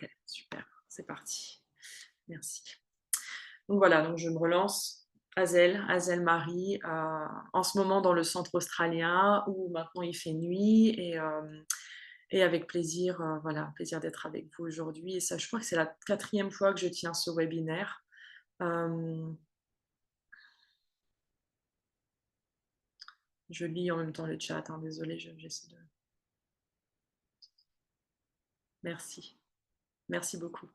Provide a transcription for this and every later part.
OK, super, c'est parti. Merci. Donc voilà, donc je me relance, Azel Marie, en ce moment dans le centre australien où maintenant il fait nuit et avec plaisir, voilà, plaisir d'être avec vous aujourd'hui et ça, je crois que c'est la 4e fois que je tiens ce webinaire. Hem, je lis en même temps le chat, hein, désolée, j'essaie de merci, merci beaucoup.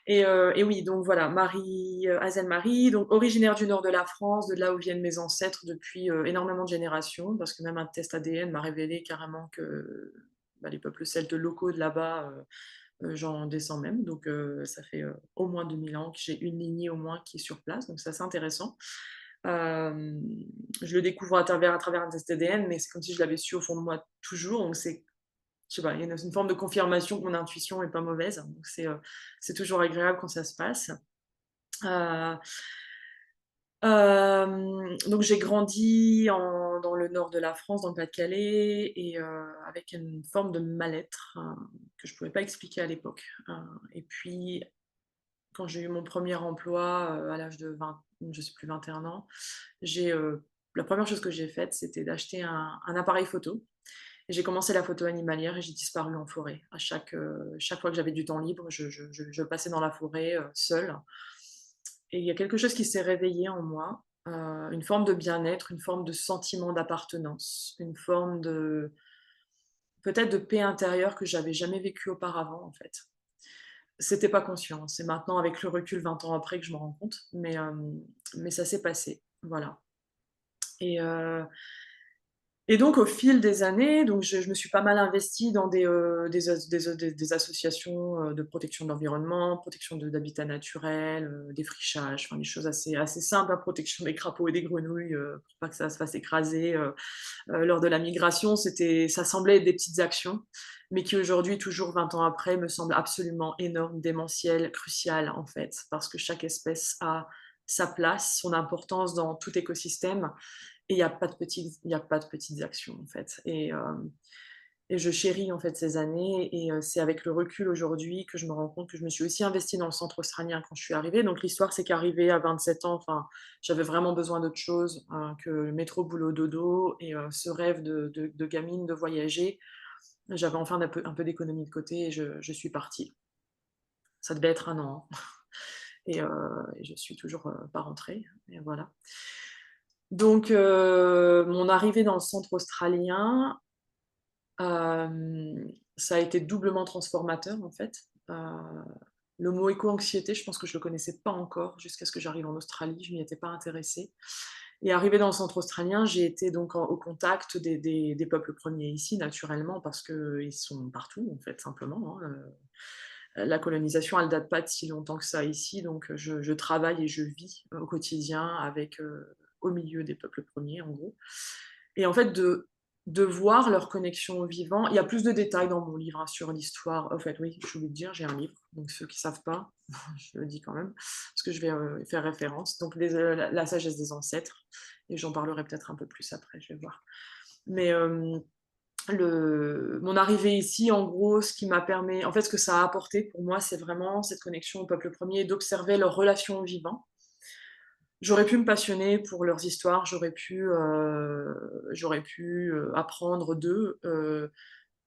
Et oui, donc voilà, Marie, Azel Marie, donc originaire du nord de la France, de là où viennent mes ancêtres depuis, énormément de générations, parce que même un test ADN m'a révélé carrément que, bah, les peuples celtes locaux de là-bas, j'en descends même, donc ça fait, au moins 2000 ans que j'ai une lignée au moins qui est sur place, donc c'est assez intéressant. Hem, je le découvre à travers un test ADN, mais c'est comme si je l'avais su au fond de moi toujours, donc c'est je sais pas, il y a une forme de confirmation que mon intuition est pas mauvaise, donc c'est toujours agréable quand ça se passe. Heu, donc j'ai grandi dans le nord de la France, dans le Pas-de-Calais et avec une forme de mal-être, que je pouvais pas expliquer à l'époque, et puis quand j'ai eu mon premier emploi, à l'âge de 20, je sais plus, 21 ans, la première chose que j'ai faite, c'était d'acheter un appareil photo. Et j'ai commencé la photo animalière et j'ai disparu en forêt. Chaque fois que j'avais du temps libre, je passais dans la forêt, seule et il y a quelque chose qui s'est réveillé en moi, une forme de bien-être, une forme de sentiment d'appartenance, une forme de peut-être de paix intérieure que j'avais jamais vécue auparavant, en fait. C'était pas conscient, c'est maintenant avec le recul 20 ans après que je me rends compte, mais ça s'est passé, voilà. Et heu Et donc au fil des années, donc je me suis pas mal investie dans des associations, de protection de l'environnement, protection d'habitats naturels, défrichage, enfin des choses assez simples, hein, protection des crapauds et des grenouilles, pour pas que ça se fasse écraser, lors de la migration. Ça semblait être des petites actions, mais qui aujourd'hui, toujours 20 ans après, me semblent absolument énormes, démentielles, cruciales en fait, parce que chaque espèce a sa place, son importance dans tout écosystème et il y a pas de petites actions, en fait et je chéris, en fait, ces années et c'est avec le recul aujourd'hui que je me rends compte que je me suis aussi investie dans le centre australien quand je suis arrivée. Donc l'histoire, c'est qu'arrivée à 27 ans, enfin, j'avais vraiment besoin d'autre chose, que le métro boulot dodo et ce rêve de gamine de voyager. J'avais enfin un peu d'économie de côté et je suis partie. Ça devait être 1 an, hein et je suis toujours, pas rentrée et voilà. Donc mon arrivée dans le centre australien, ça a été doublement transformateur, en fait. Le mot éco-anxiété, je pense que je le connaissais pas encore jusqu'à ce que j'arrive en Australie, je m'y étais pas intéressée et arrivée dans le centre australien, j'ai été donc au contact des peuples premiers ici, naturellement, parce qu'ils sont partout, en fait, simplement, hein, la colonisation, elle date pas de si longtemps que ça ici, donc je travaille et je vis au quotidien au milieu des peuples premiers, en gros. Et en fait, de voir leur connexion au vivant. Il y a plus de détails dans mon livre, hein, sur l'histoire. En fait, oui, j'ai oublié de dire, j'ai un livre, donc ceux qui savent pas, je le dis quand même, parce que je vais faire référence. Donc, la sagesse des ancêtres, et j'en parlerai peut-être un peu plus après, je vais voir. Mais mon arrivée ici, en gros, ce que ça a apporté pour moi, c'est vraiment cette connexion au peuple premier, d'observer leurs relations au vivant. J'aurais pu me passionner pour leurs histoires, j'aurais pu apprendre d'eux,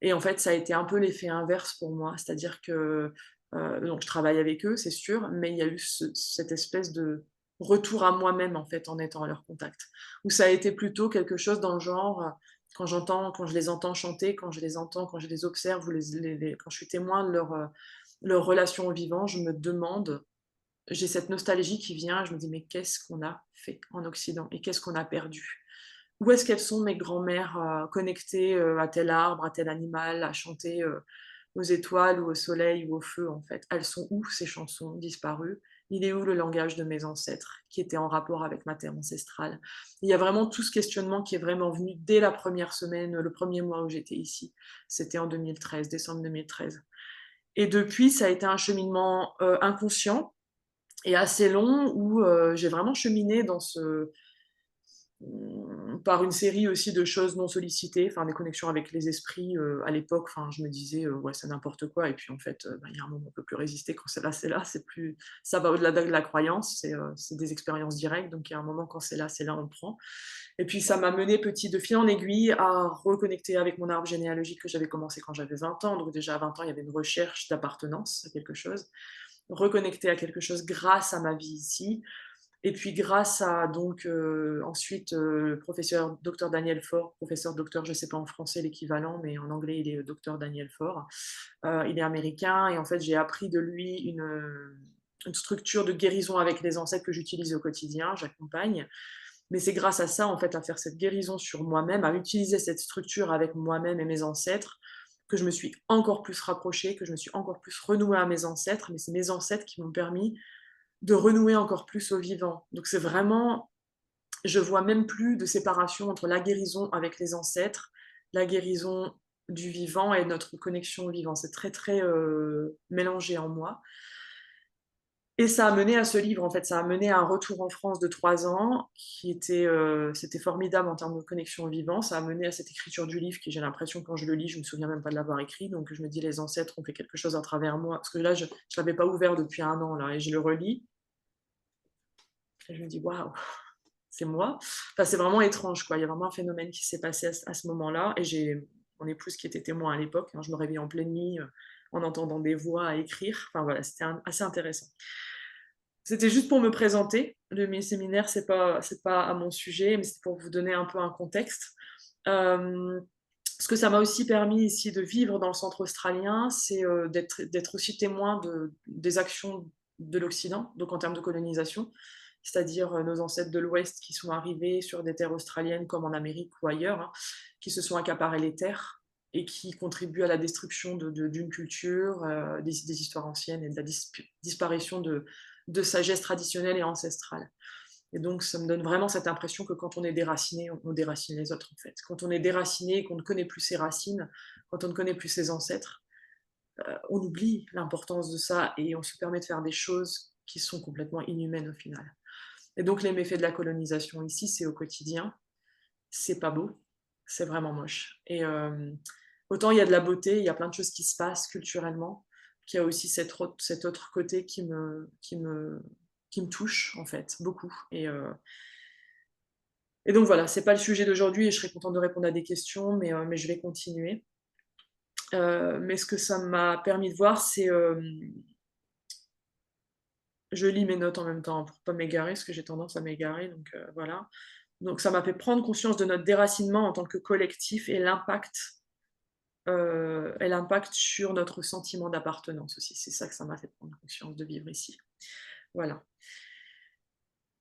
et en fait, ça a été un peu l'effet inverse pour moi. C'est-à-dire que, donc je travaille avec eux, c'est sûr, mais il y a eu cette espèce de retour à moi-même, en fait, en étant à leur contact. Où ça a été plutôt quelque chose dans le genre, quand je les entends chanter, quand je les observe ou quand je suis témoin de leur relation au vivant, je me demande j'ai cette nostalgie qui vient, je me dis: «Mais qu'est-ce qu'on a fait en Occident et qu'est-ce qu'on a perdu?» Où est-ce qu'elles sont mes grands-mères, connectées, à tel arbre, à tel animal, à chanter, aux étoiles ou au soleil ou au feu, en fait? Elles sont où ces chansons disparues? Il est où le langage de mes ancêtres qui était en rapport avec ma terre ancestrale? Il y a vraiment tout ce questionnement qui est vraiment venu dès la première semaine, le premier mois où j'étais ici. C'était en 2013, décembre 2013 et depuis, ça a été un cheminement, inconscient et assez long où, j'ai vraiment cheminé par une série aussi de choses non sollicitées, enfin des connexions avec les esprits, à l'époque, enfin je me disais: «Ouais, c'est n'importe quoi» et puis en fait, bah, il y a un moment, on peut plus résister quand c'est là, c'est plus ça va au-delà de la croyance, c'est des expériences directes, donc il y a un moment quand c'est là, on le prend et puis ça m'a mené de fil en aiguille à reconnecter avec mon arbre généalogique que j'avais commencé quand j'avais 20 ans, donc déjà à 20 ans, il y avait une recherche d'appartenance à quelque chose. Reconnecter à quelque chose grâce à ma vie ici et puis grâce à donc ensuite, le professeur docteur Daniel Faure, professeur docteur, je ne sais pas en français l'équivalent, mais en anglais il est docteur Daniel Faure. Il est américain et en fait j'ai appris de lui une structure de guérison avec les ancêtres que j'utilise au quotidien, j'accompagne. Mais c'est grâce à ça en fait, à faire cette guérison sur moi-même, à utiliser cette structure avec moi-même et mes ancêtres, que je me suis encore plus rapprochée, que je me suis encore plus renouée à mes ancêtres, mais c'est mes ancêtres qui m'ont permis de renouer encore plus au vivant. Donc c'est vraiment je vois même plus de séparation entre la guérison avec les ancêtres, la guérison du vivant et notre connexion au vivant. C'est très, très, mélangé en moi et ça a mené à ce livre, en fait. Ça a mené à un retour en France de 3 ans qui était, c'était formidable en termes de connexion au vivant. Ça a mené à cette écriture du livre qui, j'ai l'impression, quand je le lis, je me souviens même pas de l'avoir écrit, donc je me dis: «Les ancêtres ont fait quelque chose à travers moi». Parce que là, je l'avais pas ouvert depuis 1 an là et je le relis et je me dis: «Waouh, c'est moi». Enfin, c'est vraiment étrange, quoi. Il y a vraiment un phénomène qui s'est passé à ce moment-là et j'ai mon épouse qui était témoin à l'époque, hein. Je me réveillais en pleine nuit, en entendant des voix à écrire. Enfin voilà, c'était assez intéressant. C'était juste pour me présenter. Le séminaire, c'est pas à mon sujet, mais c'est pour vous donner un peu un contexte. Ce que ça m'a aussi permis ici de vivre dans le centre australien, c'est, d'être aussi témoin des actions de l'Occident, donc en termes de colonisation. C'est-à-dire, nos ancêtres de l'Ouest qui sont arrivés sur des terres australiennes comme en Amérique ou ailleurs, hein, qui se sont accaparés les terres et qui contribuent à la destruction d'une culture, des histoires anciennes et de la disparition de sagesse traditionnelle et ancestrale. Et donc, ça me donne vraiment cette impression que quand on est déraciné, on déracine les autres, en fait. Quand on est déraciné, qu'on ne connaît plus ses racines, quand on ne connaît plus ses ancêtres, on oublie l'importance de ça et on se permet de faire des choses qui sont complètement inhumaines au final. Et donc, les méfaits de la colonisation ici, c'est au quotidien. C'est pas beau, c'est vraiment moche. Et autant il y a de la beauté, il y a plein de choses qui se passent culturellement, qu'il y a aussi cet autre côté qui me touche, en fait, beaucoup. Et donc voilà, c'est pas le sujet d'aujourd'hui et je serais contente de répondre à des questions, mais je vais continuer. Mais ce que ça m'a permis de voir, c'est, je lis mes notes en même temps pour pas m'égarer, parce que j'ai tendance à m'égarer, donc voilà. Donc ça m'a fait prendre conscience de notre déracinement en tant que collectif et l'impact sur notre sentiment d'appartenance aussi. C'est ça que ça m'a fait prendre conscience de vivre ici. Voilà.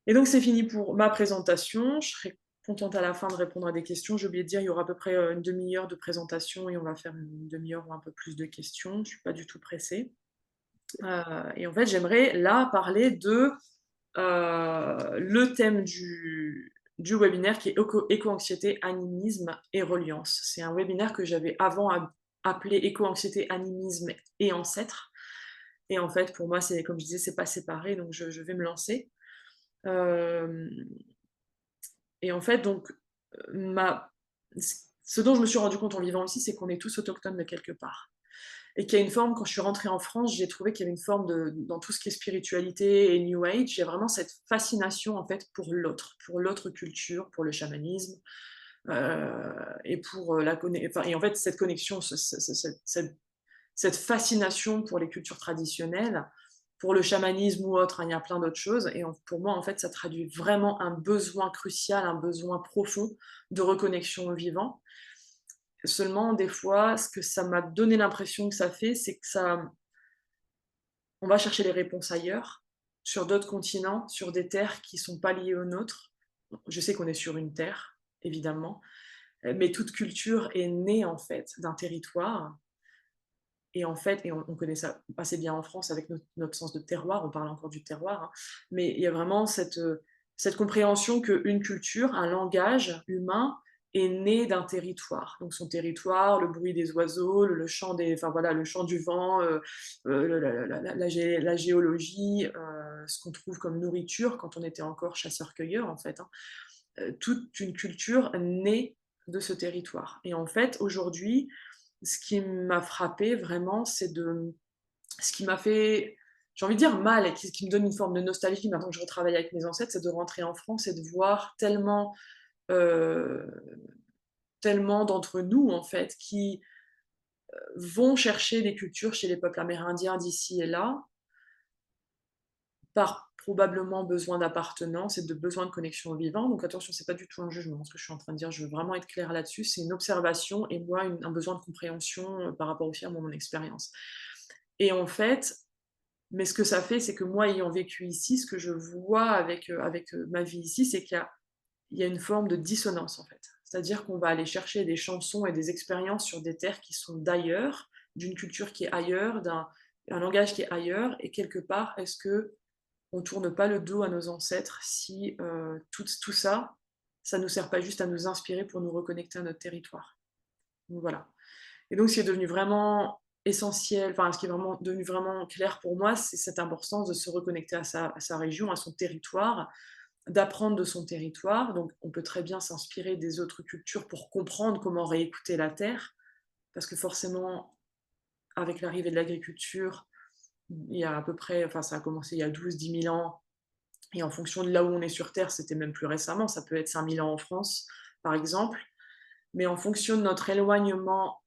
Et donc c'est fini pour ma présentation. Je serai contente à la fin de répondre à des questions. J'ai oublié de dire, il y aura à peu près, une demi-heure de présentation et on va faire une demi-heure ou un peu plus de questions. Je suis pas du tout pressée. Et en fait, j'aimerais là parler de, le thème du webinaire qui est éco-anxiété, animisme et reliance. C'est un webinaire que j'avais avant appelé éco-anxiété, animisme et ancêtres. Et en fait, pour moi, c'est comme je disais, c'est pas séparé, donc je vais me lancer. Hem Et en fait, donc, ma ce dont je me suis rendu compte en vivant ici, c'est qu'on est tous autochtones de quelque part. Et qu'il y a une forme, quand je suis rentrée en France, j'ai trouvé qu'il y avait une forme dans tout ce qui est spiritualité et New Age, il y a vraiment cette fascination en fait pour l'autre culture, pour le chamanisme, et pour enfin, et en fait cette connexion, cette fascination pour les cultures traditionnelles, pour le chamanisme ou autre, hein, il y a plein d'autres choses. Et pour moi, en fait, ça traduit vraiment un besoin crucial, un besoin profond de reconnexion au vivant. Seulement, des fois, ce que ça m'a donné l'impression que ça fait, c'est que on va chercher les réponses ailleurs, sur d'autres continents, sur des terres qui ne sont pas liées aux nôtres. Je sais qu'on est sur une terre, évidemment, mais toute culture est née en fait d'un territoire. Et en fait, on connaît ça assez bien en France avec notre sens de terroir, on parle encore du terroir, hein, mais il y a vraiment cette compréhension qu'une culture, un langage humain est né d'un territoire. Donc son territoire, le bruit des oiseaux, le chant enfin voilà, le chant du vent, la géologie, ce qu'on trouve comme nourriture quand on était encore chasseur-cueilleur en fait, hein. toute une culture née de ce territoire. Et en fait, aujourd'hui, ce qui m'a frappée vraiment, c'est de ce qui m'a fait, j'ai envie de dire mal, et qui me donne une forme de nostalgie maintenant que je retravaille avec mes ancêtres, c'est de rentrer en France et de voir heu, tellement d'entre nous, en fait, qui vont chercher des cultures chez les peuples amérindiens d'ici et là, par probablement besoin d'appartenance et de besoin de connexion au vivant. Donc attention, c'est pas du tout un jugement, ce que je suis en train de dire, je veux vraiment être claire là-dessus. C'est une observation et moi un besoin de compréhension, par rapport aussi à mon expérience. Et en fait, mais ce que ça fait, c'est que moi, ayant vécu ici, ce que je vois avec ma vie ici, c'est qu'il y a une forme de dissonance, en fait. C'est-à-dire qu'on va aller chercher des chansons et des expériences sur des terres qui sont d'ailleurs, d'une culture qui est ailleurs, un langage qui est ailleurs, et quelque part, est-ce qu'on tourne pas le dos à nos ancêtres si tout ça, ça nous sert pas juste à nous inspirer pour nous reconnecter à notre territoire. Donc voilà. Et donc, ce qui est devenu vraiment essentiel, enfin, ce qui est vraiment devenu vraiment clair pour moi, c'est cette importance de se reconnecter à sa région, à son territoire, d'apprendre de son territoire. Donc, on peut très bien s'inspirer des autres cultures pour comprendre comment réécouter la terre, parce que forcément, avec l'arrivée de l'agriculture, il y a à peu près, enfin, ça a commencé il y a 12-10 000 ans, et en fonction de là où on est sur Terre, c'était même plus récemment, ça peut être 5 000 ans en France, par exemple, mais en fonction de notre éloignement,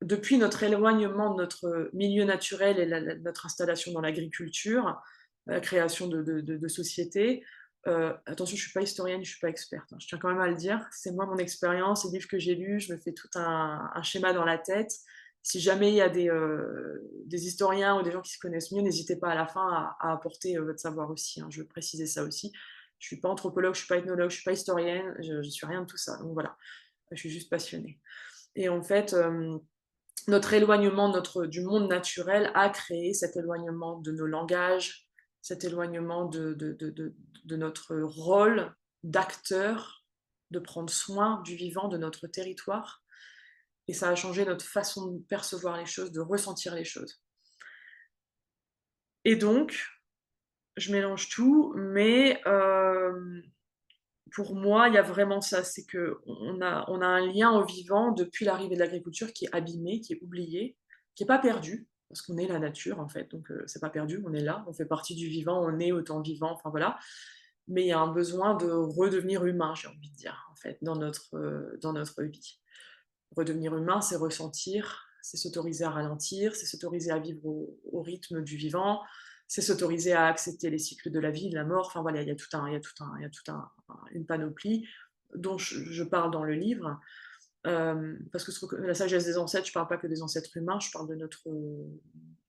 depuis notre éloignement de notre milieu naturel et notre installation dans l'agriculture, la création de sociétés, attention, je ne suis pas historienne, je ne suis pas experte, hein, je tiens quand même à le dire, c'est moi mon expérience, les livres que j'ai lus, je me fais tout un schéma dans la tête. Si jamais il y a des historiens ou des gens qui se connaissent mieux, n'hésitez pas à la fin à apporter votre savoir aussi, hein, je veux préciser ça aussi. Je ne suis pas anthropologue, je ne suis pas ethnologue, je ne suis pas historienne, je ne suis rien de tout ça, donc voilà, je suis juste passionnée. Et en fait, notre éloignement du monde naturel a créé cet éloignement de nos langages, cet éloignement de notre rôle d'acteur, de prendre soin du vivant, de notre territoire. Et ça a changé notre façon de percevoir les choses, de ressentir les choses. Et donc, je mélange tout, mais pour moi, il y a vraiment ça, c'est qu'on a un lien au vivant depuis l'arrivée de l'agriculture qui est abîmé, qui est oublié, qui est pas perdu, parce qu'on est la nature en fait, donc c'est pas perdu, on est là, on fait partie du vivant, on est autant vivant, enfin voilà. Mais il y a un besoin de redevenir humain, j'ai envie de dire, en fait, dans notre vie. Redevenir humain, c'est ressentir, c'est s'autoriser à ralentir, c'est s'autoriser à vivre au rythme du vivant, c'est s'autoriser à accepter les cycles de la vie, de la mort. Enfin voilà, il y a une panoplie dont je parle dans le livre. Parce que la sagesse des ancêtres, je ne parle pas que des ancêtres humains, je parle de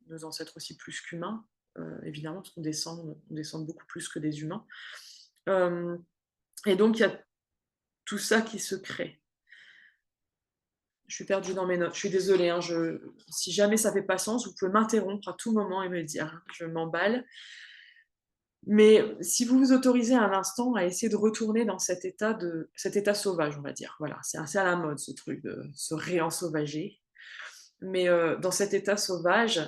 nos ancêtres aussi plus qu'humains, évidemment, parce qu'on descend beaucoup plus que des humains. Et donc, il y a tout ça qui se crée. Je suis perdue dans mes notes. Je suis désolée, hein, si jamais ça fait pas sens, vous pouvez m'interrompre à tout moment et me le dire. Je m'emballe. Mais si vous vous autorisez un instant à essayer de retourner dans cet état sauvage, on va dire. Voilà, c'est assez à la mode ce truc de se réensauvager. Mais dans cet état sauvage,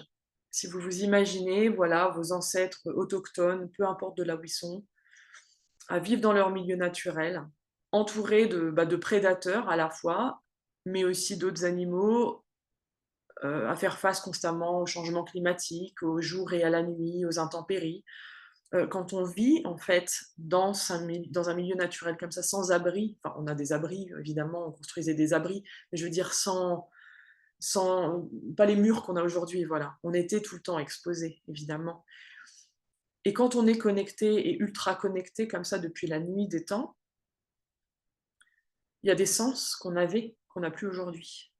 si vous vous imaginez, voilà, vos ancêtres autochtones, peu importe de là où ils sont, à vivre dans leur milieu naturel, entourés de prédateurs à la fois, mais aussi d'autres animaux, à faire face constamment au changement climatique, au jour et à la nuit, aux intempéries. Quand on vit en fait dans un milieu naturel comme ça, sans abri, enfin on a des abris évidemment, on construisait des abris, mais je veux dire sans pas les murs qu'on a aujourd'hui, voilà. On était tout le temps exposés, évidemment. Et quand on est connecté et ultra connecté comme ça depuis la nuit des temps, il y a des sens qu'on avait, qu'on n'a plus aujourd'hui.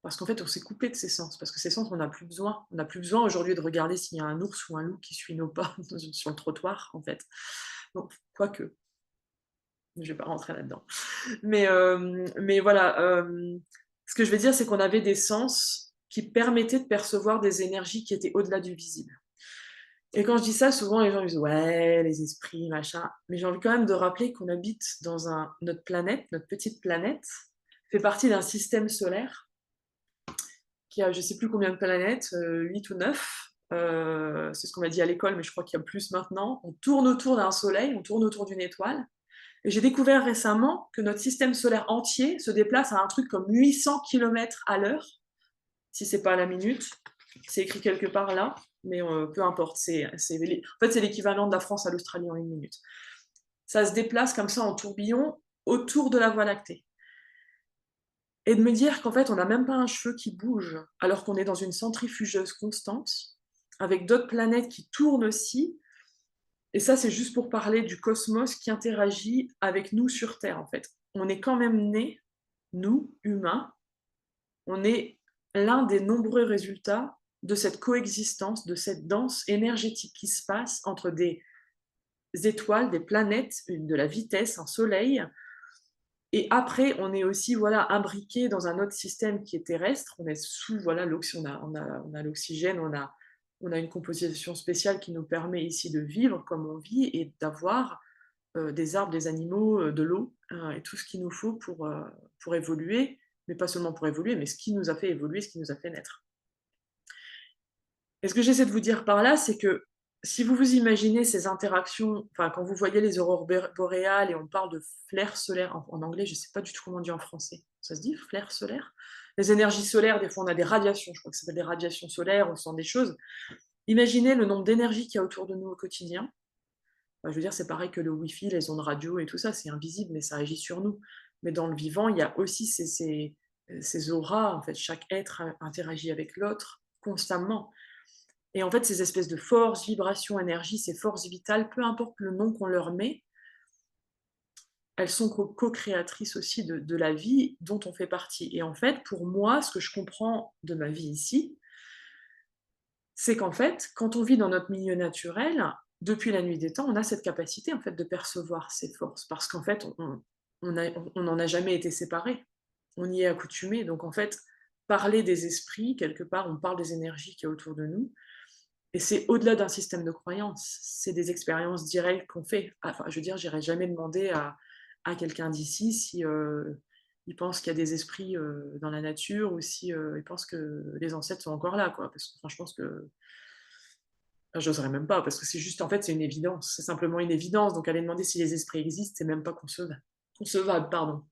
Parce qu'en fait, on s'est coupé de ces sens, parce que ces sens, on n'a plus besoin. On n'a plus besoin aujourd'hui de regarder s'il y a un ours ou un loup qui suit nos pas sur le trottoir, en fait. Donc, quoique, je ne vais pas rentrer là-dedans. Mais voilà, ce que je veux dire, c'est qu'on avait des sens qui permettaient de percevoir des énergies qui étaient au-delà du visible. Et quand je dis ça, souvent les gens disent ouais, les esprits, machin. Mais j'ai envie quand même de rappeler qu'on habite dans notre planète, notre petite planète, fait partie d'un système solaire qui a je ne sais plus combien de planètes, 8 ou 9. C'est ce qu'on m'a dit à l'école, mais je crois qu'il y a plus maintenant. On tourne autour d'un soleil, on tourne autour d'une étoile. Et j'ai découvert récemment que notre système solaire entier se déplace à un truc comme 800 kilomètres à l'heure, si c'est pas à la minute. C'est écrit quelque part là, mais peu importe. En fait, c'est l'équivalent de la France à l'Australie en une minute. Ça se déplace comme ça en tourbillon autour de la Voie lactée. Et de me dire qu'en fait, on n'a même pas un cheveu qui bouge, alors qu'on est dans une centrifugeuse constante, avec d'autres planètes qui tournent aussi. Et ça, c'est juste pour parler du cosmos qui interagit avec nous sur Terre, en fait. On est quand même nés, nous, humains, on est l'un des nombreux résultats de cette coexistence, de cette danse énergétique qui se passe entre des étoiles, des planètes, de la vitesse, un soleil. Et après, on est aussi voilà, imbriqué dans un autre système qui est terrestre. On est sous voilà, on a l'oxygène, on a une composition spéciale qui nous permet ici de vivre comme on vit et d'avoir des arbres, des animaux, de l'eau et tout ce qu'il nous faut pour évoluer, mais pas seulement pour évoluer, mais ce qui nous a fait évoluer, ce qui nous a fait naître. Et ce que j'essaie de vous dire par là, c'est que si vous vous imaginez ces interactions, enfin quand vous voyez les aurores boréales et on parle de flares solaires en anglais, je ne sais pas du tout comment on dit en français. Ça se dit flares solaires? Les énergies solaires, des fois on a des radiations, je crois que ça s'appelle des radiations solaires, on sent des choses. Imaginez le nombre d'énergie qu'il y a autour de nous au quotidien. Enfin, je veux dire, c'est pareil que le Wi-Fi, les ondes radio et tout ça, c'est invisible, mais ça agit sur nous. Mais dans le vivant, il y a aussi ces auras, en fait, chaque être interagit avec l'autre constamment. Et en fait, ces espèces de forces, vibrations, énergie, ces forces vitales, peu importe le nom qu'on leur met, elles sont co-créatrices aussi de la vie dont on fait partie. Et en fait, pour moi, ce que je comprends de ma vie ici, c'est qu'en fait, quand on vit dans notre milieu naturel, depuis la nuit des temps, on a cette capacité en fait de percevoir ces forces, parce qu'en fait, on n'en a jamais été séparés. On y est accoutumé. Donc en fait, parler des esprits, quelque part, on parle des énergies qui est autour de nous. Et c'est au-delà d'un système de croyances, c'est des expériences directes qu'on fait. Enfin, je veux dire, j'irai jamais demander à quelqu'un d'ici si il pense qu'il y a des esprits dans la nature ou si il pense que les ancêtres sont encore là, quoi. Parce que enfin, je pense que enfin, j'oserais même pas, parce que c'est juste, en fait, c'est une évidence. C'est simplement une évidence. Donc, aller demander si les esprits existent, c'est même pas concevable. Concevable, pardon.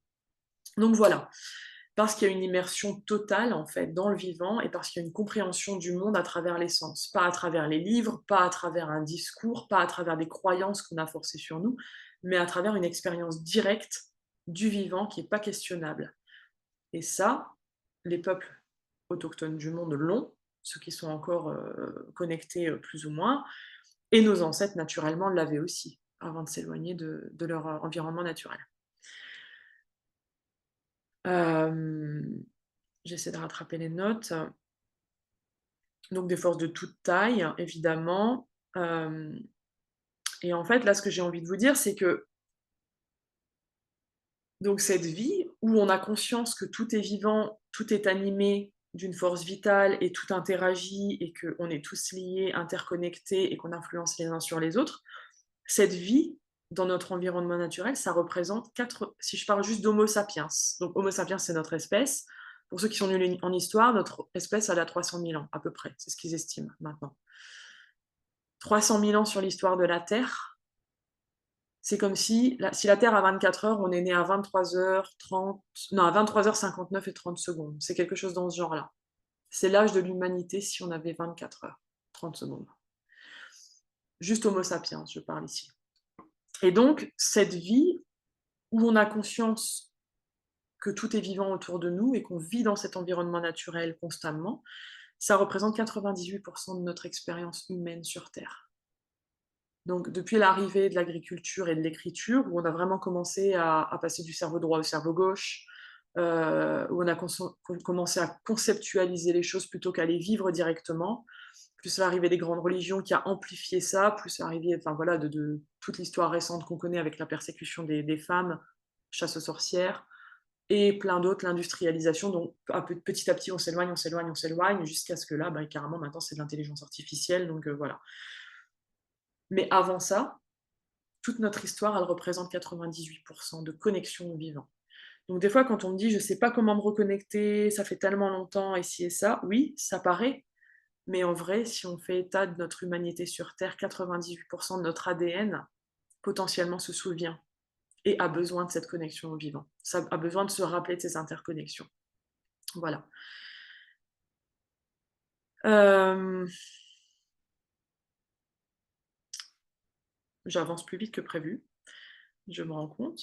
Donc voilà, parce qu'il y a une immersion totale en fait dans le vivant et parce qu'il y a une compréhension du monde à travers les sens, pas à travers les livres, pas à travers un discours, pas à travers des croyances qu'on a forcées sur nous, mais à travers une expérience directe du vivant qui n'est pas questionnable. Et ça, les peuples autochtones du monde l'ont, ceux qui sont encore connectés plus ou moins, et nos ancêtres naturellement l'avaient aussi, avant de s'éloigner de leur environnement naturel. Euh, J'essaie de rattraper les notes. Donc des forces de toute taille, évidemment. Et en fait, là, ce que j'ai envie de vous dire, c'est que donc cette vie où on a conscience que tout est vivant, tout est animé d'une force vitale et tout interagit et qu'on est tous liés, interconnectés et qu'on influence les uns sur les autres, cette vie dans notre environnement naturel, ça représente si je parle juste d'Homo sapiens, donc Homo sapiens c'est notre espèce, pour ceux qui sont nuls en histoire, notre espèce elle a 300 000 ans à peu près, c'est ce qu'ils estiment maintenant. 300 000 ans sur l'histoire de la Terre, c'est comme si la Terre a 24 heures, on est né à 23h30, non, à 23h59 et 30 secondes. C'est quelque chose dans ce genre-là. C'est l'âge de l'humanité si on avait 24 heures, 30 secondes. Juste Homo sapiens, je parle ici. Et donc, cette vie où on a conscience que tout est vivant autour de nous et qu'on vit dans cet environnement naturel constamment, ça représente 98% de notre expérience humaine sur Terre. Donc, depuis l'arrivée de l'agriculture et de l'écriture, où on a vraiment commencé à passer du cerveau droit au cerveau gauche, où on a commencé à conceptualiser les choses plutôt qu'à les vivre directement, plus l'arrivée des grandes religions qui a amplifié ça, plus l'arrivée enfin, voilà, de toute l'histoire récente qu'on connaît avec la persécution des femmes, chasse aux sorcières, et plein d'autres, l'industrialisation, donc petit à petit on s'éloigne, on s'éloigne, on s'éloigne, jusqu'à ce que là, bah, carrément maintenant c'est de l'intelligence artificielle, donc voilà. Mais avant ça, toute notre histoire, elle représente 98% de connexion au vivant. Donc des fois, quand on me dit, je ne sais pas comment me reconnecter, ça fait tellement longtemps, et ci et ça, oui, ça paraît, mais en vrai, si on fait état de notre humanité sur Terre, 98% de notre ADN potentiellement se souvient et a besoin de cette connexion au vivant. Ça a besoin de se rappeler de ces interconnexions. Voilà. Hem, J'avance plus vite que prévu, je me rends compte.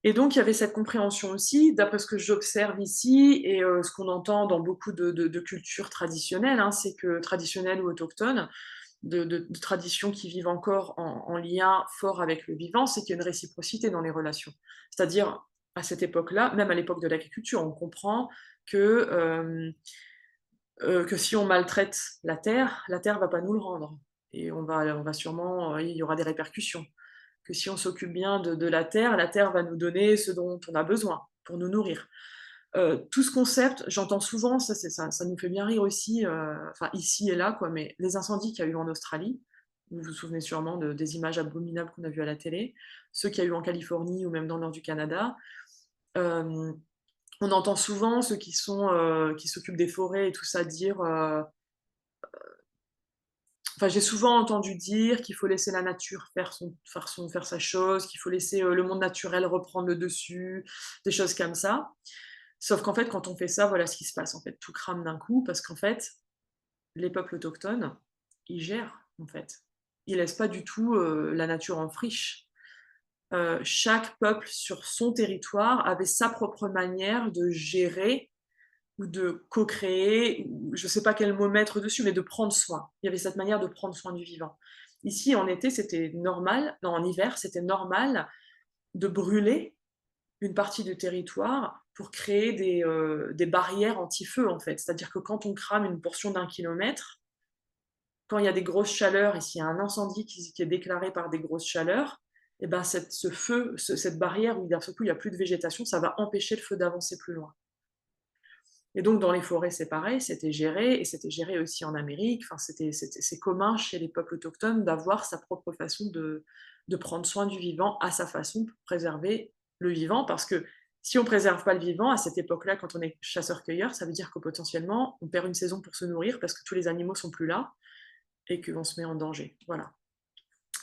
Et donc il y avait cette compréhension aussi, d'après ce que j'observe ici et ce qu'on entend dans beaucoup de cultures traditionnelles, hein, c'est que traditionnelles ou autochtones, de traditions qui vivent encore en lien fort avec le vivant, c'est qu'il y a une réciprocité dans les relations. C'est-à-dire, à cette époque-là, même à l'époque de l'agriculture, on comprend que si on maltraite la terre va pas nous le rendre et on va sûrement, il y aura des répercussions. Que si on s'occupe bien de la terre va nous donner ce dont on a besoin pour nous nourrir. Tout ce concept, j'entends souvent, ça nous fait bien rire aussi, enfin ici et là quoi, mais les incendies qu'il y a eu en Australie, vous vous souvenez sûrement des images abominables qu'on a vues à la télé, ceux qu'il y a eu en Californie ou même dans le nord du Canada. Hem, on entend souvent ceux qui s'occupent des forêts et tout ça dire, enfin, j'ai souvent entendu dire qu'il faut laisser la nature faire sa chose, qu'il faut laisser, le monde naturel reprendre le dessus, des choses comme ça. Sauf qu'en fait, quand on fait ça, voilà ce qui se passe, en fait, tout crame d'un coup parce qu'en fait, les peuples autochtones, ils gèrent, en fait. Ils laissent pas du tout, la nature en friche. Chaque peuple sur son territoire avait sa propre manière de gérer ou de co-créer, ou je ne sais pas quel mot mettre dessus, mais de prendre soin. Il y avait cette manière de prendre soin du vivant. Ici, en été, c'était normal, non, en hiver, c'était normal de brûler une partie du territoire pour créer des barrières anti-feu, en fait. C'est-à-dire que quand on crame une portion d'1 kilomètre, quand il y a des grosses chaleurs et s'il y a un incendie qui est déclaré par des grosses chaleurs, et ben ce feu, cette barrière où d'un seul coup il n'y a plus de végétation, ça va empêcher le feu d'avancer plus loin. Et donc dans les forêts, c'est pareil, c'était géré, et c'était géré aussi en Amérique. Enfin, c'est commun chez les peuples autochtones d'avoir sa propre façon de prendre soin du vivant à sa façon pour préserver le vivant. Parce que si on ne préserve pas le vivant, à cette époque-là, quand on est chasseur-cueilleur, ça veut dire que potentiellement, on perd une saison pour se nourrir parce que tous les animaux sont plus là et qu'on se met en danger. Voilà.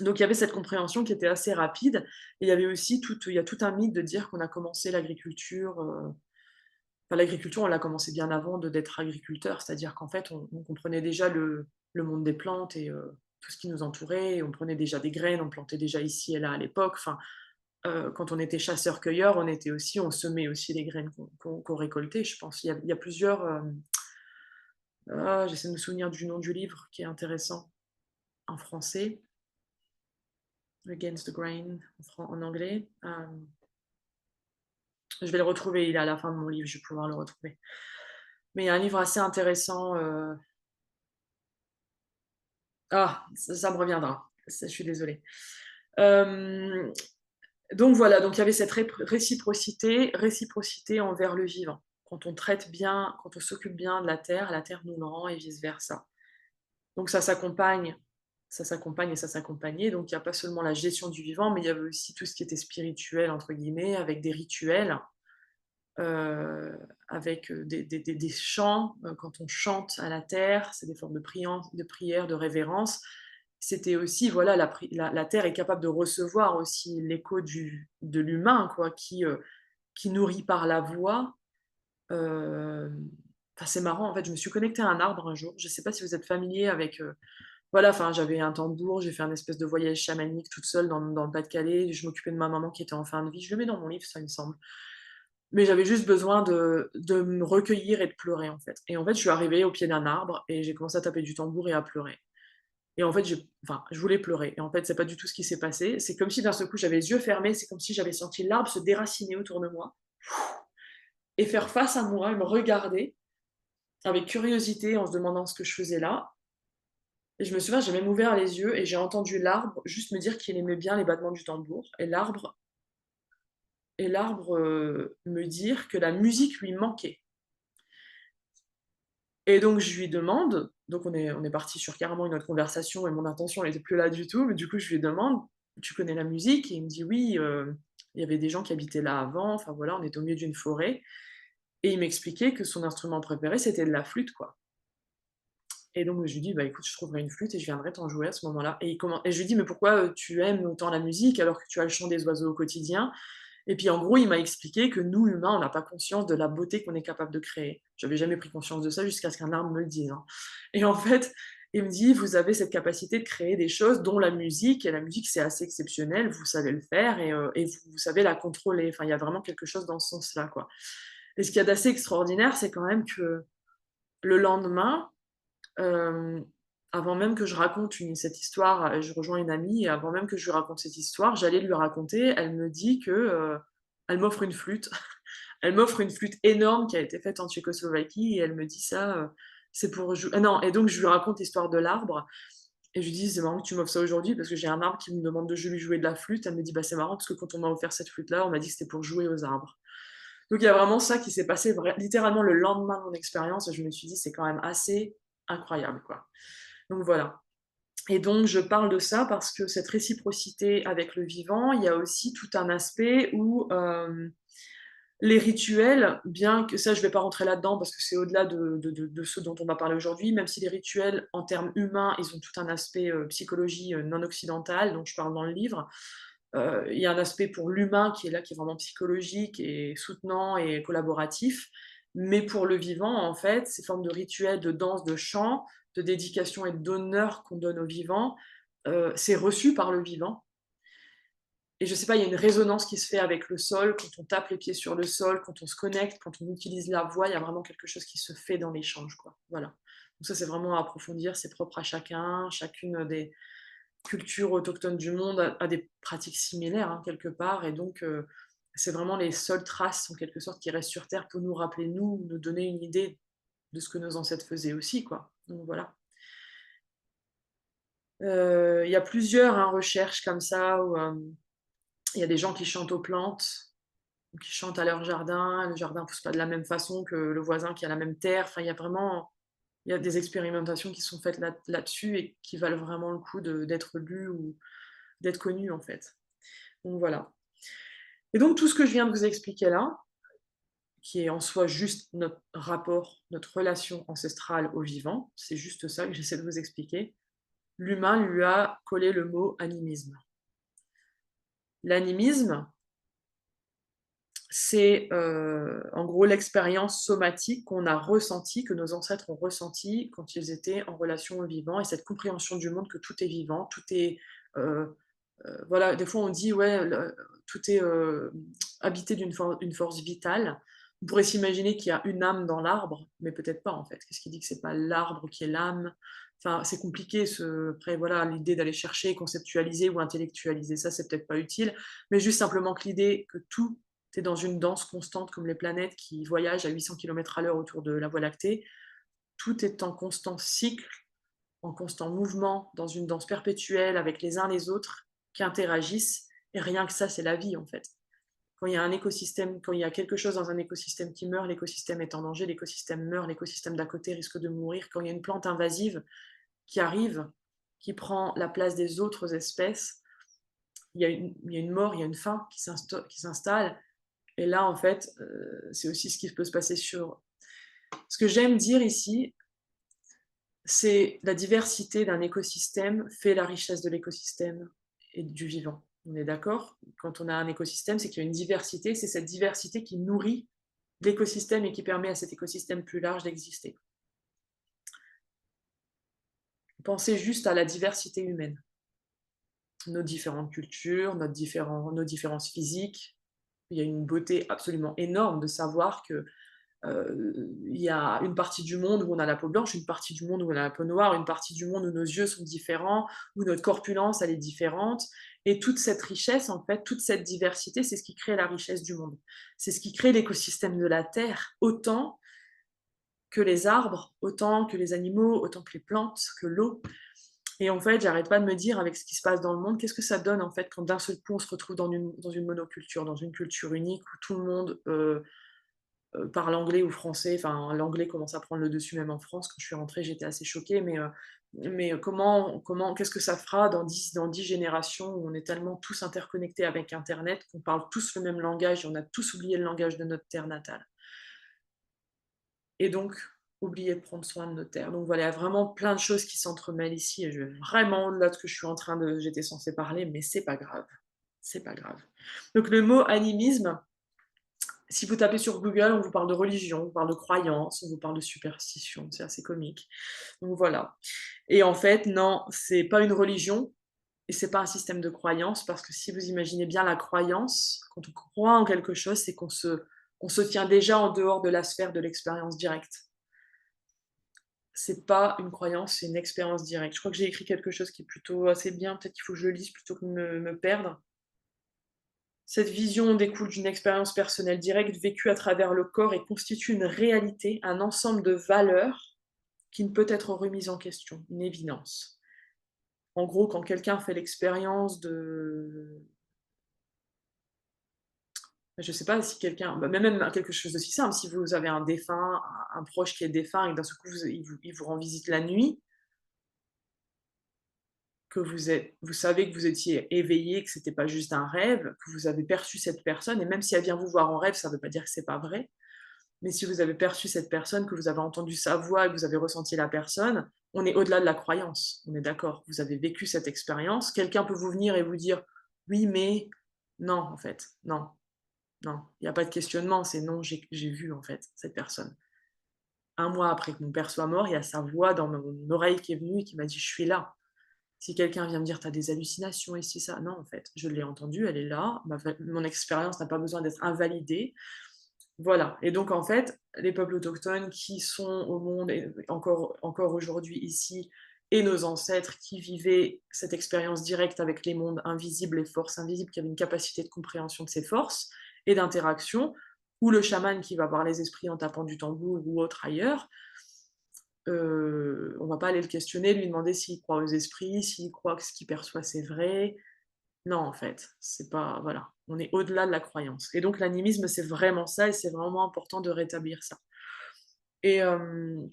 Donc il y avait cette compréhension qui était assez rapide. Et il y avait aussi il y a tout un mythe de dire qu'on a commencé l'agriculture. Enfin, l'agriculture, on l'a commencé bien avant d'être agriculteur, c'est-à-dire qu'en fait, on comprenait déjà le monde des plantes et tout ce qui nous entourait. On prenait déjà des graines, on plantait déjà ici et là à l'époque. Enfin, quand on était chasseur-cueilleur, on semait aussi les graines qu'on récoltait. Je pense il y a plusieurs. J'essaie de me souvenir du nom du livre qui est intéressant en français. Against the Grain en anglais. Je vais le retrouver, il est à la fin de mon livre, je vais pouvoir le retrouver. Mais il y a un livre assez intéressant. Ça me reviendra. Je suis désolée. Euh, donc voilà, donc il y avait cette réciprocité envers le vivant. Quand on traite bien, quand on s'occupe bien de la terre nous le rend et vice-versa. Donc ça s'accompagne et ça s'accompagnait. Donc il n'y a pas seulement la gestion du vivant, mais il y avait aussi tout ce qui était spirituel, entre guillemets, avec des rituels, euh, avec des chants. Quand on chante à la terre, c'est des formes de prière, de révérence. C'était aussi, voilà, la terre est capable de recevoir aussi l'écho de l'humain, quoi, qui nourrit par la voix. Euh, Enfin, c'est marrant, en fait, je me suis connectée à un arbre un jour. Je ne sais pas si vous êtes familier avec. Voilà, enfin, j'avais un tambour, j'ai fait un espèce de voyage chamanique toute seule dans le Pas-de-Calais. Je m'occupais de ma maman qui était en fin de vie. Je le mets dans mon livre, ça, il me semble. Mais j'avais juste besoin de me recueillir et de pleurer, en fait. Et en fait, je suis arrivée au pied d'un arbre et j'ai commencé à taper du tambour et à pleurer. Et en fait, je voulais pleurer. Et en fait, c'est pas du tout ce qui s'est passé. C'est comme si d'un seul coup, j'avais les yeux fermés. C'est comme si j'avais senti l'arbre se déraciner autour de moi et faire face à moi et me regarder avec curiosité en se demandant ce que je faisais là. Et je me souviens, j'ai même ouvert les yeux et j'ai entendu l'arbre juste me dire qu'il aimait bien les battements du tambour. Et l'arbre me dire que la musique lui manquait. Et donc je lui demande, donc on est parti sur carrément une autre conversation et mon intention n'était plus là du tout, mais du coup je lui demande, tu connais la musique? Et il me dit oui, il y avait des gens qui habitaient là avant, enfin voilà, on était au milieu d'une forêt. Et il m'expliquait que son instrument préféré c'était de la flûte, quoi. Et donc je lui dis: «Bah, écoute, je trouverai une flûte et je viendrai t'en jouer à ce moment-là» et je lui dis: «Mais pourquoi, tu aimes autant la musique alors que tu as le chant des oiseaux au quotidien?» Et puis en gros, il m'a expliqué que nous, humains, on n'a pas conscience de la beauté qu'on est capable de créer. J'avais jamais pris conscience de ça jusqu'à ce qu'un arbre me le dise, hein. Et en fait, il me dit: «Vous avez cette capacité de créer des choses, dont la musique et la musique, c'est assez exceptionnel, vous savez le faire et vous savez la contrôler». Enfin, il y a vraiment quelque chose dans ce sens-là, quoi. Et ce qu'il y a d'assez extraordinaire, c'est quand même que le lendemain, Hem, avant même que je raconte cette histoire, je rejoins une amie et avant même que je lui raconte cette histoire, j'allais lui raconter, elle me dit que, elle m'offre une flûte. Elle m'offre une flûte énorme qui a été faite en Tchécoslovaquie et elle me dit ça, c'est pour jou ah non et donc je lui raconte l'histoire de l'arbre et je lui dis: «C'est marrant que tu m'offres ça aujourd'hui parce que j'ai un arbre qui me demande de lui jouer de la flûte». Elle me dit: «Bah, c'est marrant parce que quand on m'a offert cette flûte-là, on m'a dit que c'était pour jouer aux arbres». Donc il y a vraiment ça qui s'est passé littéralement le lendemain de mon expérience et je me suis dit: «C'est quand même assez incroyable, quoi». Donc voilà. Et donc je parle de ça parce que cette réciprocité avec le vivant, il y a aussi tout un aspect où, les rituels, bien que ça je vais pas rentrer là-dedans parce que c'est au-delà de ce dont on va parler aujourd'hui, même si les rituels en termes humains, ils ont tout un aspect, psychologie, non occidentale, dont je parle dans le livre. Il y a un aspect pour l'humain qui est là, qui est vraiment psychologique et soutenant et collaboratif. Mais pour le vivant, en fait, ces formes de rituels, de danse, de chant, de dédication et d'honneur qu'on donne au vivant, c'est reçu par le vivant. Et je sais pas, il y a une résonance qui se fait avec le sol, quand on tape les pieds sur le sol, quand on se connecte, quand on utilise la voix, il y a vraiment quelque chose qui se fait dans l'échange, quoi. Voilà. Donc ça, c'est vraiment à approfondir, c'est propre à chacun, chacune des cultures autochtones du monde a des pratiques similaires, hein, quelque part et donc c'est vraiment les seules traces, en quelque sorte, qui restent sur terre pour nous rappeler, nous donner une idée de ce que nos ancêtres faisaient aussi, quoi. Donc voilà. Il y a plusieurs, hein, recherches comme ça où, il y a des gens qui chantent aux plantes, ou qui chantent à leur jardin, le jardin pousse pas de la même façon que le voisin qui a la même terre. Enfin, il y a des expérimentations qui sont faites là-dessus et qui valent vraiment le coup d'être lues ou d'être connues, en fait. Donc voilà. Et donc tout ce que je viens de vous expliquer là, qui est en soi juste notre rapport, notre relation ancestrale au vivant, c'est juste ça que j'essaie de vous expliquer. L'humain lui a collé le mot animisme. L'animisme, c'est, en gros l'expérience somatique qu'on a ressentie, que nos ancêtres ont ressentie quand ils étaient en relation au vivant et cette compréhension du monde que tout est vivant, tout est, heu voilà, des fois on dit: «Ouais, tout est, habité d'une force vitale». On pourrait s'imaginer qu'il y a une âme dans l'arbre, mais peut-être pas en fait. Qu'est-ce qui dit que c'est pas l'arbre qui est l'âme? Enfin, c'est compliqué après voilà, l'idée d'aller chercher, conceptualiser ou intellectualiser ça, c'est peut-être pas utile, mais juste simplement que l'idée que tout est dans une danse constante comme les planètes qui voyagent à 800 km/h autour de la Voie lactée. Tout est en constant cycle, en constant mouvement, dans une danse perpétuelle avec les uns les autres qui interagissent et rien que ça, c'est la vie, en fait. Quand il y a un écosystème, quand il y a quelque chose dans un écosystème qui meurt, l'écosystème est en danger, l'écosystème meurt, l'écosystème d'à côté risque de mourir. Quand il y a une plante invasive qui arrive, qui prend la place des autres espèces, il y a une mort, il y a une faim qui s'installe et là, en fait, c'est aussi ce qui peut se passer sur ce que j'aime dire ici, c'est la diversité d'un écosystème fait la richesse de l'écosystème et du vivant. On est d'accord? Quand on a un écosystème, c'est qu'il y a une diversité, c'est cette diversité qui nourrit l'écosystème et qui permet à cet écosystème plus large d'exister. Pensez juste à la diversité humaine, nos différentes cultures, nos différences physiques. Il y a une beauté absolument énorme de savoir que il y a une partie du monde où on a la peau blanche, une partie du monde où on a la peau noire, une partie du monde où nos yeux sont différents, où notre corpulence, elle est différente. Et toute cette richesse, en fait, toute cette diversité, c'est ce qui crée la richesse du monde. C'est ce qui crée l'écosystème de la Terre, autant que les arbres, autant que les animaux, autant que les plantes, que l'eau. Et en fait, j'arrête pas de me dire, avec ce qui se passe dans le monde, qu'est-ce que ça donne, en fait, quand d'un seul coup, on se retrouve dans une monoculture, dans une culture unique, où tout le monde parle anglais ou français, enfin l'anglais commence à prendre le dessus même en France. Quand je suis rentrée, j'étais assez choquée, mais qu'est-ce que ça fera dans dix générations où on est tellement tous interconnectés avec internet, qu'on parle tous le même langage et on a tous oublié le langage de notre terre natale. Et donc oublier de prendre soin de nos terres. Donc voilà, il y a vraiment plein de choses qui s'entremêlent ici et je vais vraiment au-delà de ce que je suis en train de j'étais censée parler, mais c'est pas grave, c'est pas grave. Donc le mot animisme, si vous tapez sur Google, on vous parle de religion, on vous parle de croyance, on vous parle de superstition, c'est assez comique. Donc voilà. Et en fait, non, c'est pas une religion et c'est pas un système de croyance parce que si vous imaginez bien la croyance, quand on croit en quelque chose, c'est qu'on se tient déjà en dehors de la sphère de l'expérience directe. C'est pas une croyance, c'est une expérience directe. Je crois que j'ai écrit quelque chose qui est plutôt assez bien, peut-être qu'il faut que je le lise plutôt que de me perdre. Cette vision découle d'une expérience personnelle directe vécue à travers le corps et constitue une réalité, un ensemble de valeurs qui ne peut être remise en question, une évidence. En gros, quand quelqu'un fait l'expérience de je sais pas si quelqu'un bah, même quelque chose d'aussi simple, si vous avez un défunt, un proche qui est défunt et que d'un seul coup il vous rend visite la nuit, que vous savez que vous étiez éveillé, que c'était pas juste un rêve, que vous avez perçu cette personne et même si elle vient vous voir en rêve, ça veut pas dire que c'est pas vrai. Mais si vous avez perçu cette personne, que vous avez entendu sa voix, que vous avez ressenti la personne, on est au-delà de la croyance, on est d'accord. Vous avez vécu cette expérience, quelqu'un peut vous venir et vous dire: «Oui, mais» non, en fait, non, non, il y a pas de questionnement, c'est non, j'ai vu, en fait, cette personne. Un mois après que mon père soit mort, il y a sa voix dans mon oreille qui est venue et qui m'a dit: «Je suis là». Si quelqu'un vient me dire: «Tu as des hallucinations ici, ça», non, en fait, je l'ai entendue, elle est là, mon expérience n'a pas besoin d'être invalidée. Voilà et donc en fait, les peuples autochtones qui sont au monde et encore aujourd'hui ici et nos ancêtres qui vivaient cette expérience directe avec les mondes invisibles, les forces invisibles, qui avaient une capacité de compréhension de ces forces et d'interaction, ou le chaman qui va voir les esprits en tapant du tambour ou autre ailleurs, on va pas aller le questionner, lui demander s'il croit aux esprits, s'il croit que ce qu'il perçoit c'est vrai. Non, en fait, c'est pas voilà, on est au-delà de la croyance et donc l'animisme, c'est vraiment ça et c'est vraiment important de rétablir ça et hem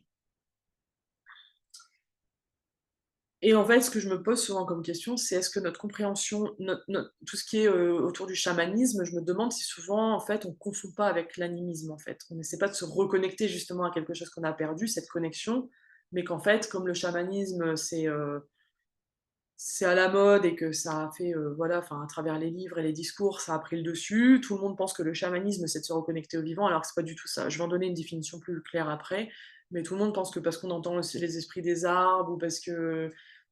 et en fait, ce que je me pose souvent comme question, c'est est-ce que notre compréhension, notre tout ce qui est, autour du chamanisme, je me demande si souvent, en fait, on confond pas avec l'animisme, en fait. On n'essaie pas de se reconnecter justement à quelque chose qu'on a perdu, cette connexion, mais qu'en fait, comme le chamanisme, c'est à la mode et que ça a fait, voilà, enfin, à travers les livres et les discours, ça a pris le dessus. Tout le monde pense que le chamanisme, c'est de se reconnecter au vivant, alors que c'est pas du tout ça. Je vais en donner une définition plus claire après, mais tout le monde pense que parce qu'on entend aussi les esprits des arbres ou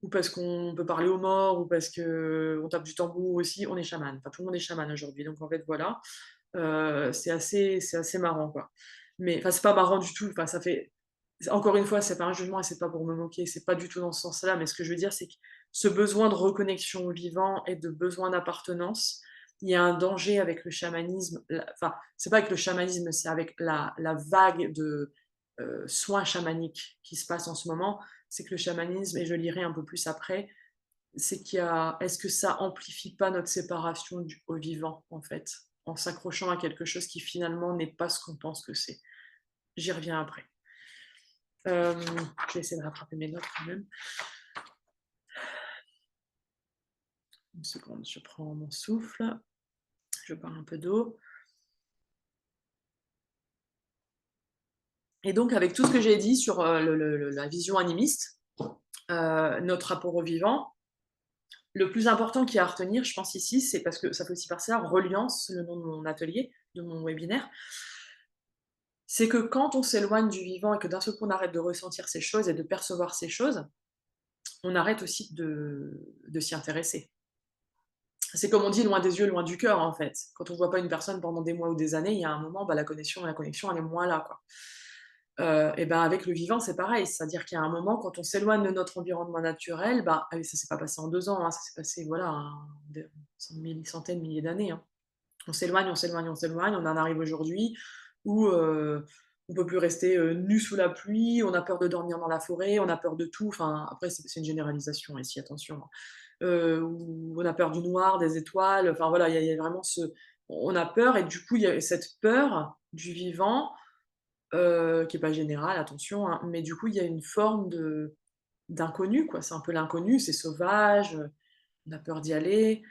parce qu'on peut parler aux morts ou parce qu'on tape du tambour aussi, on est chaman. Enfin, tout le monde est chaman aujourd'hui, donc en fait, voilà, c'est assez marrant, quoi. Mais enfin, c'est pas marrant du tout, enfin, ça fait encore une fois, c'est pas un jugement et c'est pas pour me moquer, c'est pas du tout dans ce sens-là, mais ce que je veux dire, c'est que ce besoin de reconnexion au vivant et de besoin d'appartenance, il y a un danger avec le chamanisme, enfin, c'est pas avec le chamanisme, c'est avec la vague de soins chamaniques qui se passe en ce moment, c'est que le chamanisme, et je lirai un peu plus après, c'est qu'il y a, est-ce que ça amplifie pas notre séparation au vivant, en fait, en s'accrochant à quelque chose qui finalement n'est pas ce qu'on pense que c'est. J'y reviens après. Je vais essayer de rattraper mes notes quand même. Une seconde, je prends mon souffle, je bois un peu d'eau. Et donc, avec tout ce que j'ai dit sur la vision animiste, notre rapport au vivant, le plus important qu'il y a à retenir, je pense ici, c'est parce que ça fait aussi partie de ça, Reliance, le nom de mon atelier, de mon webinaire, c'est que quand on s'éloigne du vivant et que d'un seul coup on arrête de ressentir ces choses et de percevoir ces choses, on arrête aussi de s'y intéresser. C'est comme on dit, loin des yeux, loin du cœur, en fait. Quand on voit pas une personne pendant des mois ou des années, il y a un moment, bah, la connexion, elle est moins là, quoi. Et ben, avec le vivant, c'est pareil. C'est-à-dire qu'il y a un moment, quand on s'éloigne de notre environnement naturel, bah, allez, ça s'est pas passé en 2 ans, hein, ça s'est passé, voilà, des centaines, milliers d'années, hein. On s'éloigne, on s'éloigne, on s'éloigne, on en arrive aujourd'hui où, on peut plus rester, nu sous la pluie, on a peur de dormir dans la forêt, on a peur de tout. Enfin, après, c'est une généralisation ici, attention, hein. Où on a peur du noir, des étoiles, enfin voilà, il y a vraiment on a peur et du coup, il y a cette peur du vivant, qui est pas générale, attention, hein, mais du coup, il y a une forme d'inconnu, quoi. C'est un peu l'inconnu, c'est sauvage, on a peur d'y aller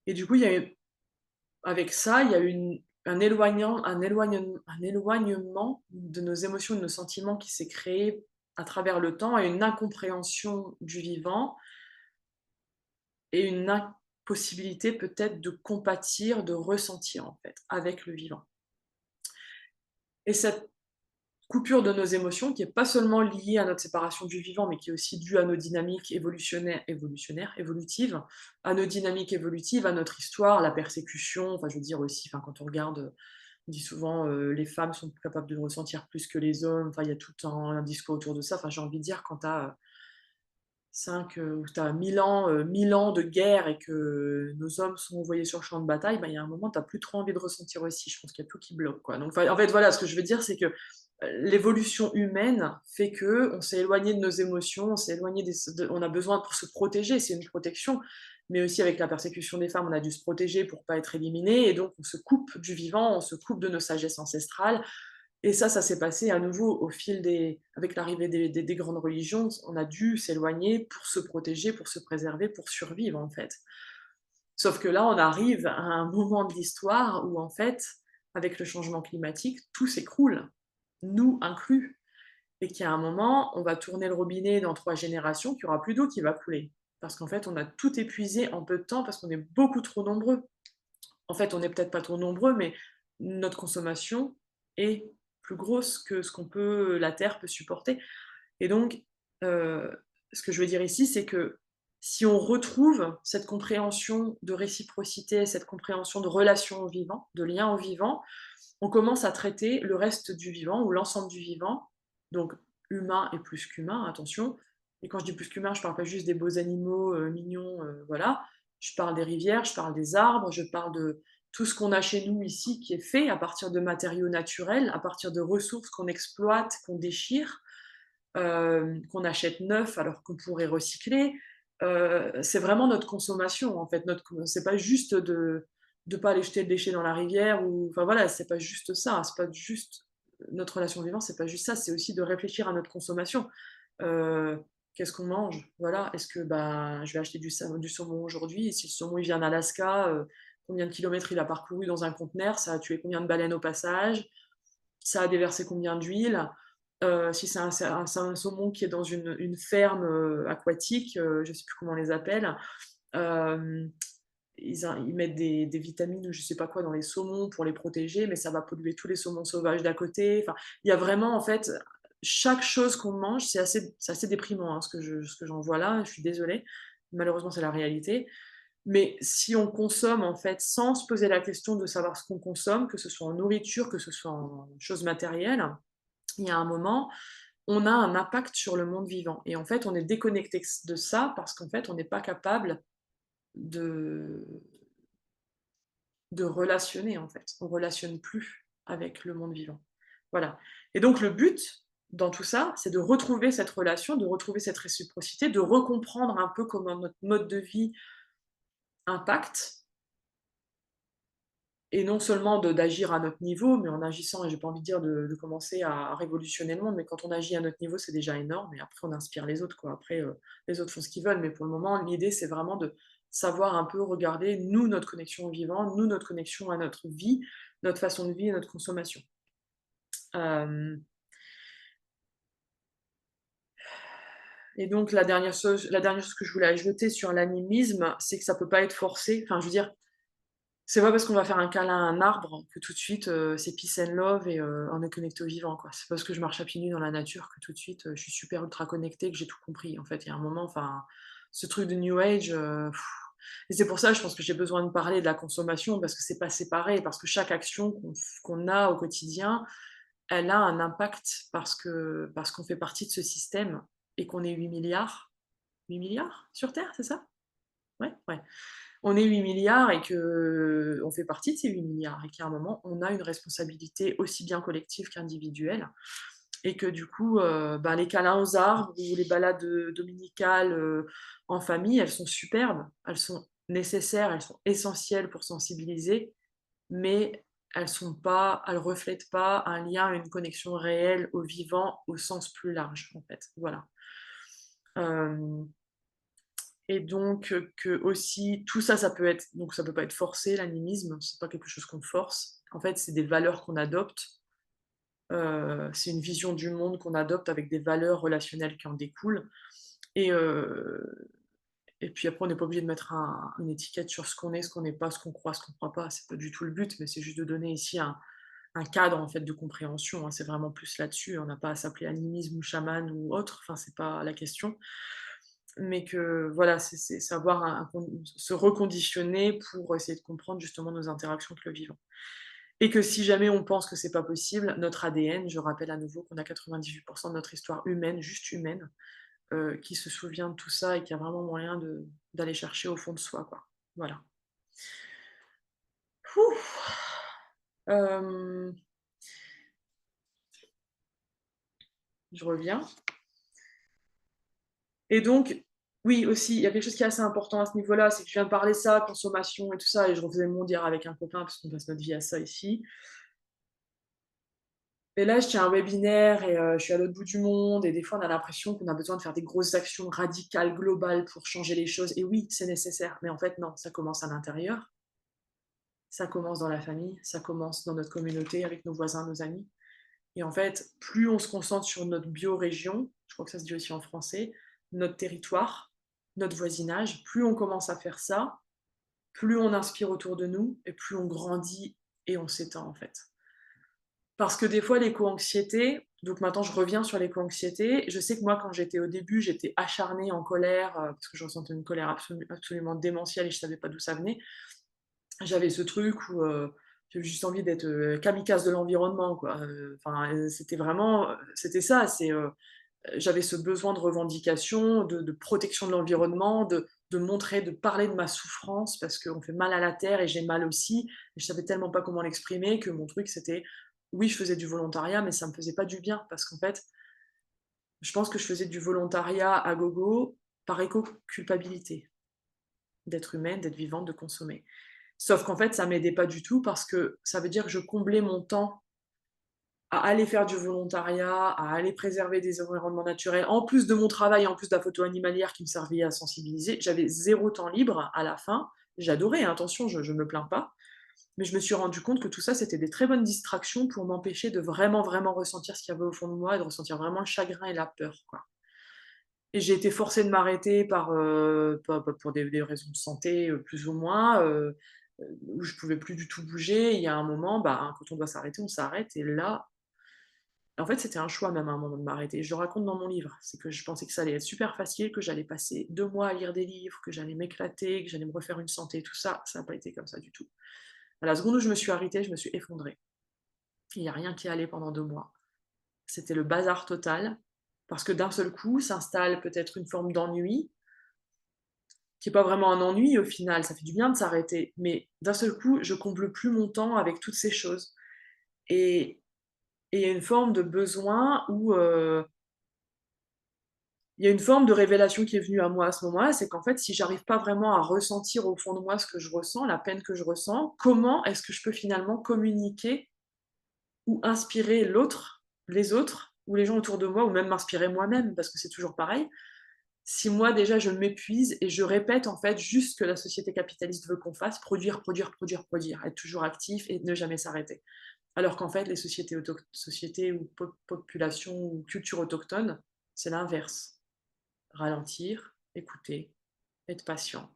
et du coup, il y a avec ça, il y a une un éloignement de nos émotions, de nos sentiments qui s'est créé à travers le temps et une incompréhension du vivant et une impossibilité peut-être de compatir, de ressentir en fait avec le vivant. Et cette coupure de nos émotions qui est pas seulement liée à notre séparation du vivant, mais qui est aussi due à nos dynamiques évolutives, à nos dynamiques évolutives, à notre histoire, la persécution, enfin je veux dire aussi, enfin quand on regarde, on dit souvent, les femmes sont capables de ressentir plus que les hommes, enfin il y a tout un discours autour de ça, enfin j'ai envie de dire quand tu as, 5, ou tu as 1000 ans de guerre et que nos hommes sont envoyés sur le champ de bataille, bah, il y a un moment, tu as plus trop envie de ressentir aussi. Je pense qu'il y a tout qui bloque, quoi. Donc enfin, en fait, voilà, ce que je veux dire, c'est que, l'évolution humaine fait qu'on s'est éloigné de nos émotions, on s'est éloigné on a besoin pour se protéger, c'est une protection, mais aussi avec la persécution des femmes, on a dû se protéger pour pas être éliminé et donc on se coupe du vivant, on se coupe de nos sagesses ancestrales et ça s'est passé à nouveau au fil avec l'arrivée des grandes religions, on a dû s'éloigner pour se protéger, pour se préserver, pour survivre en fait. Sauf que là, on arrive à un moment de l'histoire où en fait, avec le changement climatique, tout s'écroule, nous inclus. Et qu'il y a un moment, on va tourner le robinet dans 3 générations, qu'il y aura plus d'eau qui va couler. Parce qu'en fait, on a tout épuisé en peu de temps parce qu'on est beaucoup trop nombreux. En fait, on n'est peut-être pas trop nombreux, mais notre consommation est plus grosse que ce qu'on peut la Terre peut supporter. Et donc, heu, ce que je veux dire ici, c'est que si on retrouve cette compréhension de réciprocité, cette compréhension de relation au vivant, de lien au vivant, on commence à traiter le reste du vivant ou l'ensemble du vivant, donc humain et plus qu'humain, attention. Et quand je dis plus qu'humain, je parle pas juste des beaux animaux, mignons, voilà. Je parle des rivières, je parle des arbres, je parle de tout ce qu'on a chez nous ici qui est fait à partir de matériaux naturels, à partir de ressources qu'on exploite, qu'on déchire, qu'on achète neuf alors qu'on pourrait recycler. C'est vraiment notre consommation en fait. C'est pas juste de pas aller jeter le déchet dans la rivière ou enfin voilà, c'est pas juste ça, c'est pas juste notre relation au vivant, c'est pas juste ça, c'est aussi de réfléchir à notre consommation. Qu'est-ce qu'on mange? Voilà, est-ce que bah, je vais acheter du saumon aujourd'hui et si le saumon il vient d'Alaska, combien de kilomètres il a parcouru dans un conteneur, ça a tué combien de baleines au passage, ça a déversé combien d'huile? Si c'est un saumon qui est dans une ferme, aquatique, je sais plus comment on les appelle, hem, ils mettent des vitamines ou je sais pas quoi dans les saumons pour les protéger, mais ça va polluer tous les saumons sauvages d'à côté. Enfin, il y a vraiment en fait, chaque chose qu'on mange, c'est assez déprimant, hein, ce que j'en vois là, je suis désolée. Malheureusement, c'est la réalité. Mais si on consomme en fait sans se poser la question de savoir ce qu'on consomme, que ce soit en nourriture, que ce soit en choses matérielles, il y a un moment, on a un impact sur le monde vivant et en fait, on est déconnecté de ça parce qu'en fait, on n'est pas capable de relationner, en fait. On relationne plus avec le monde vivant. Voilà et donc le but dans tout ça, c'est de retrouver cette relation, de retrouver cette réciprocité, de recomprendre un peu comment notre mode de vie impacte et non seulement d'agir à notre niveau, mais en agissant et j'ai pas envie de dire de commencer à révolutionner le monde, mais quand on agit à notre niveau, c'est déjà énorme et après on inspire les autres, quoi. Après, les autres font ce qu'ils veulent, mais pour le moment, l'idée, c'est vraiment de savoir un peu regarder, nous, notre connexion au vivant, nous, notre connexion à notre vie, notre façon de vivre et notre consommation. Hem et donc la dernière chose que je voulais ajouter sur l'animisme, c'est que ça peut pas être forcé. Enfin, je veux dire, c'est pas parce qu'on va faire un câlin à un arbre que tout de suite, c'est peace and love et on est connecté au vivant, quoi. C'est pas parce que je marche à pieds nus dans la nature que tout de suite, je suis super ultra connectée, que j'ai tout compris. En fait, il y a un moment, enfin, ce truc de new age, et c'est pour ça, je pense que j'ai besoin de parler de la consommation parce que c'est pas séparé, parce que chaque action qu'on a au quotidien, elle a un impact parce qu'on fait partie de ce système et qu'on est 8 milliards. 8 milliards sur terre, c'est ça? Ouais, ouais. On est 8 milliards et qu'on fait partie de ces 8 milliards et qu'à un moment, on a une responsabilité aussi bien collective qu'individuelle et que du coup, bah, les câlins aux arbres ou les balades, dominicales, en famille, elles sont superbes, elles sont nécessaires, elles sont essentielles pour sensibiliser, mais elles reflètent pas un lien, une connexion réelle au vivant au sens plus large, en fait, voilà. Hem Et donc, que aussi tout ça, ça peut pas être forcé, l'animisme, c'est pas quelque chose qu'on force. En fait, c'est des valeurs qu'on adopte, c'est une vision du monde qu'on adopte avec des valeurs relationnelles qui en découlent et heu et puis après on n'est pas obligé de mettre une étiquette sur ce qu'on est, ce qu'on n'est pas, ce qu'on croit, ce qu'on croit pas. C'est pas du tout le but, mais c'est juste de donner ici un cadre en fait de compréhension, hein. C'est vraiment plus là-dessus. On n'a pas à s'appeler animisme ou chaman ou autre, enfin c'est pas la question. Mais que voilà, c'est savoir se reconditionner pour essayer de comprendre justement nos interactions avec le vivant. Et que si jamais on pense que c'est pas possible, notre ADN, je rappelle à nouveau qu'on a 98 de notre histoire humaine, juste humaine, qui se souvient de tout ça et qui a vraiment moyen d'aller chercher au fond de soi, quoi. Voilà. Ouf. Hem, je reviens. Et donc, oui, aussi, il y a quelque chose qui est assez important à ce niveau-là, c'est que je viens de parler ça, consommation et tout ça, et je refaisais mon dire avec un copain, parce qu'on passe notre vie à ça ici. Et là, je tiens un webinaire et je suis à l'autre bout du monde, et des fois, on a l'impression qu'on a besoin de faire des grosses actions radicales, globales pour changer les choses. Et oui, c'est nécessaire, mais en fait, non, ça commence à l'intérieur, ça commence dans la famille, ça commence dans notre communauté, avec nos voisins, nos amis. Et en fait, plus on se concentre sur notre biorégion, je crois que ça se dit aussi en français, notre territoire, notre voisinage, plus on commence à faire ça, plus on inspire autour de nous et plus on grandit et on s'étend en fait. Parce que des fois, l'éco-anxiété, donc maintenant je reviens sur l'éco-anxiété, je sais que moi quand j'étais au début, j'étais acharnée en colère, parce que je ressentais une colère absolument démentielle et je savais pas d'où ça venait. J'avais ce truc où, j'avais juste envie d'être, kamikaze de l'environnement quoi, enfin, c'était vraiment, c'était ça, j'avais ce besoin de revendication, de protection de l'environnement, de montrer, de parler de ma souffrance parce qu'on fait mal à la terre et j'ai mal aussi. Et je savais tellement pas comment l'exprimer que mon truc c'était, oui, je faisais du volontariat, mais ça me faisait pas du bien parce qu'en fait, je pense que je faisais du volontariat à gogo par éco-culpabilité, d'être humaine, d'être vivante, de consommer. Sauf qu'en fait, ça m'aidait pas du tout parce que ça veut dire que je comblais mon temps à aller faire du volontariat, à aller préserver des environnements naturels, en plus de mon travail, en plus de la photo animalière qui me servait à sensibiliser, j'avais 0 temps libre à la fin. J'adorais, hein, attention, je me plains pas, mais je me suis rendu compte que tout ça, c'était des très bonnes distractions pour m'empêcher de vraiment, vraiment ressentir ce qu'il y avait au fond de moi et de ressentir vraiment le chagrin et la peur, quoi. Et j'ai été forcée de m'arrêter pour des raisons de santé, plus ou moins, où je pouvais plus du tout bouger. Il y a un moment, bah, quand on doit s'arrêter, on s'arrête et là, en fait, c'était un choix même à un moment de m'arrêter. Je le raconte dans mon livre. C'est que je pensais que ça allait être super facile, que j'allais passer 2 mois à lire des livres, que j'allais m'éclater, que j'allais me refaire une santé, tout ça. Ça n'a pas été comme ça du tout. À la seconde où je me suis arrêtée, je me suis effondrée. Il y a rien qui allait pendant 2 mois. C'était le bazar total, parce que d'un seul coup s'installe peut-être une forme d'ennui, qui est pas vraiment un ennui au final, ça fait du bien de s'arrêter, mais d'un seul coup, je comble plus mon temps avec toutes ces choses et il y a une forme de besoin où, il y a une forme de révélation qui est venue à moi à ce moment-là, c'est qu'en fait, si j'arrive pas vraiment à ressentir au fond de moi ce que je ressens, la peine que je ressens, comment est-ce que je peux finalement communiquer ou inspirer l'autre, les autres ou les gens autour de moi ou même m'inspirer moi-même parce que c'est toujours pareil. Si moi déjà je m'épuise et je répète en fait juste ce que la société capitaliste veut qu'on fasse, produire, produire, produire, produire, être toujours actif et ne jamais s'arrêter. Alors qu'en fait, les sociétés ou populations ou cultures autochtones, c'est l'inverse. Ralentir, écouter, être patient,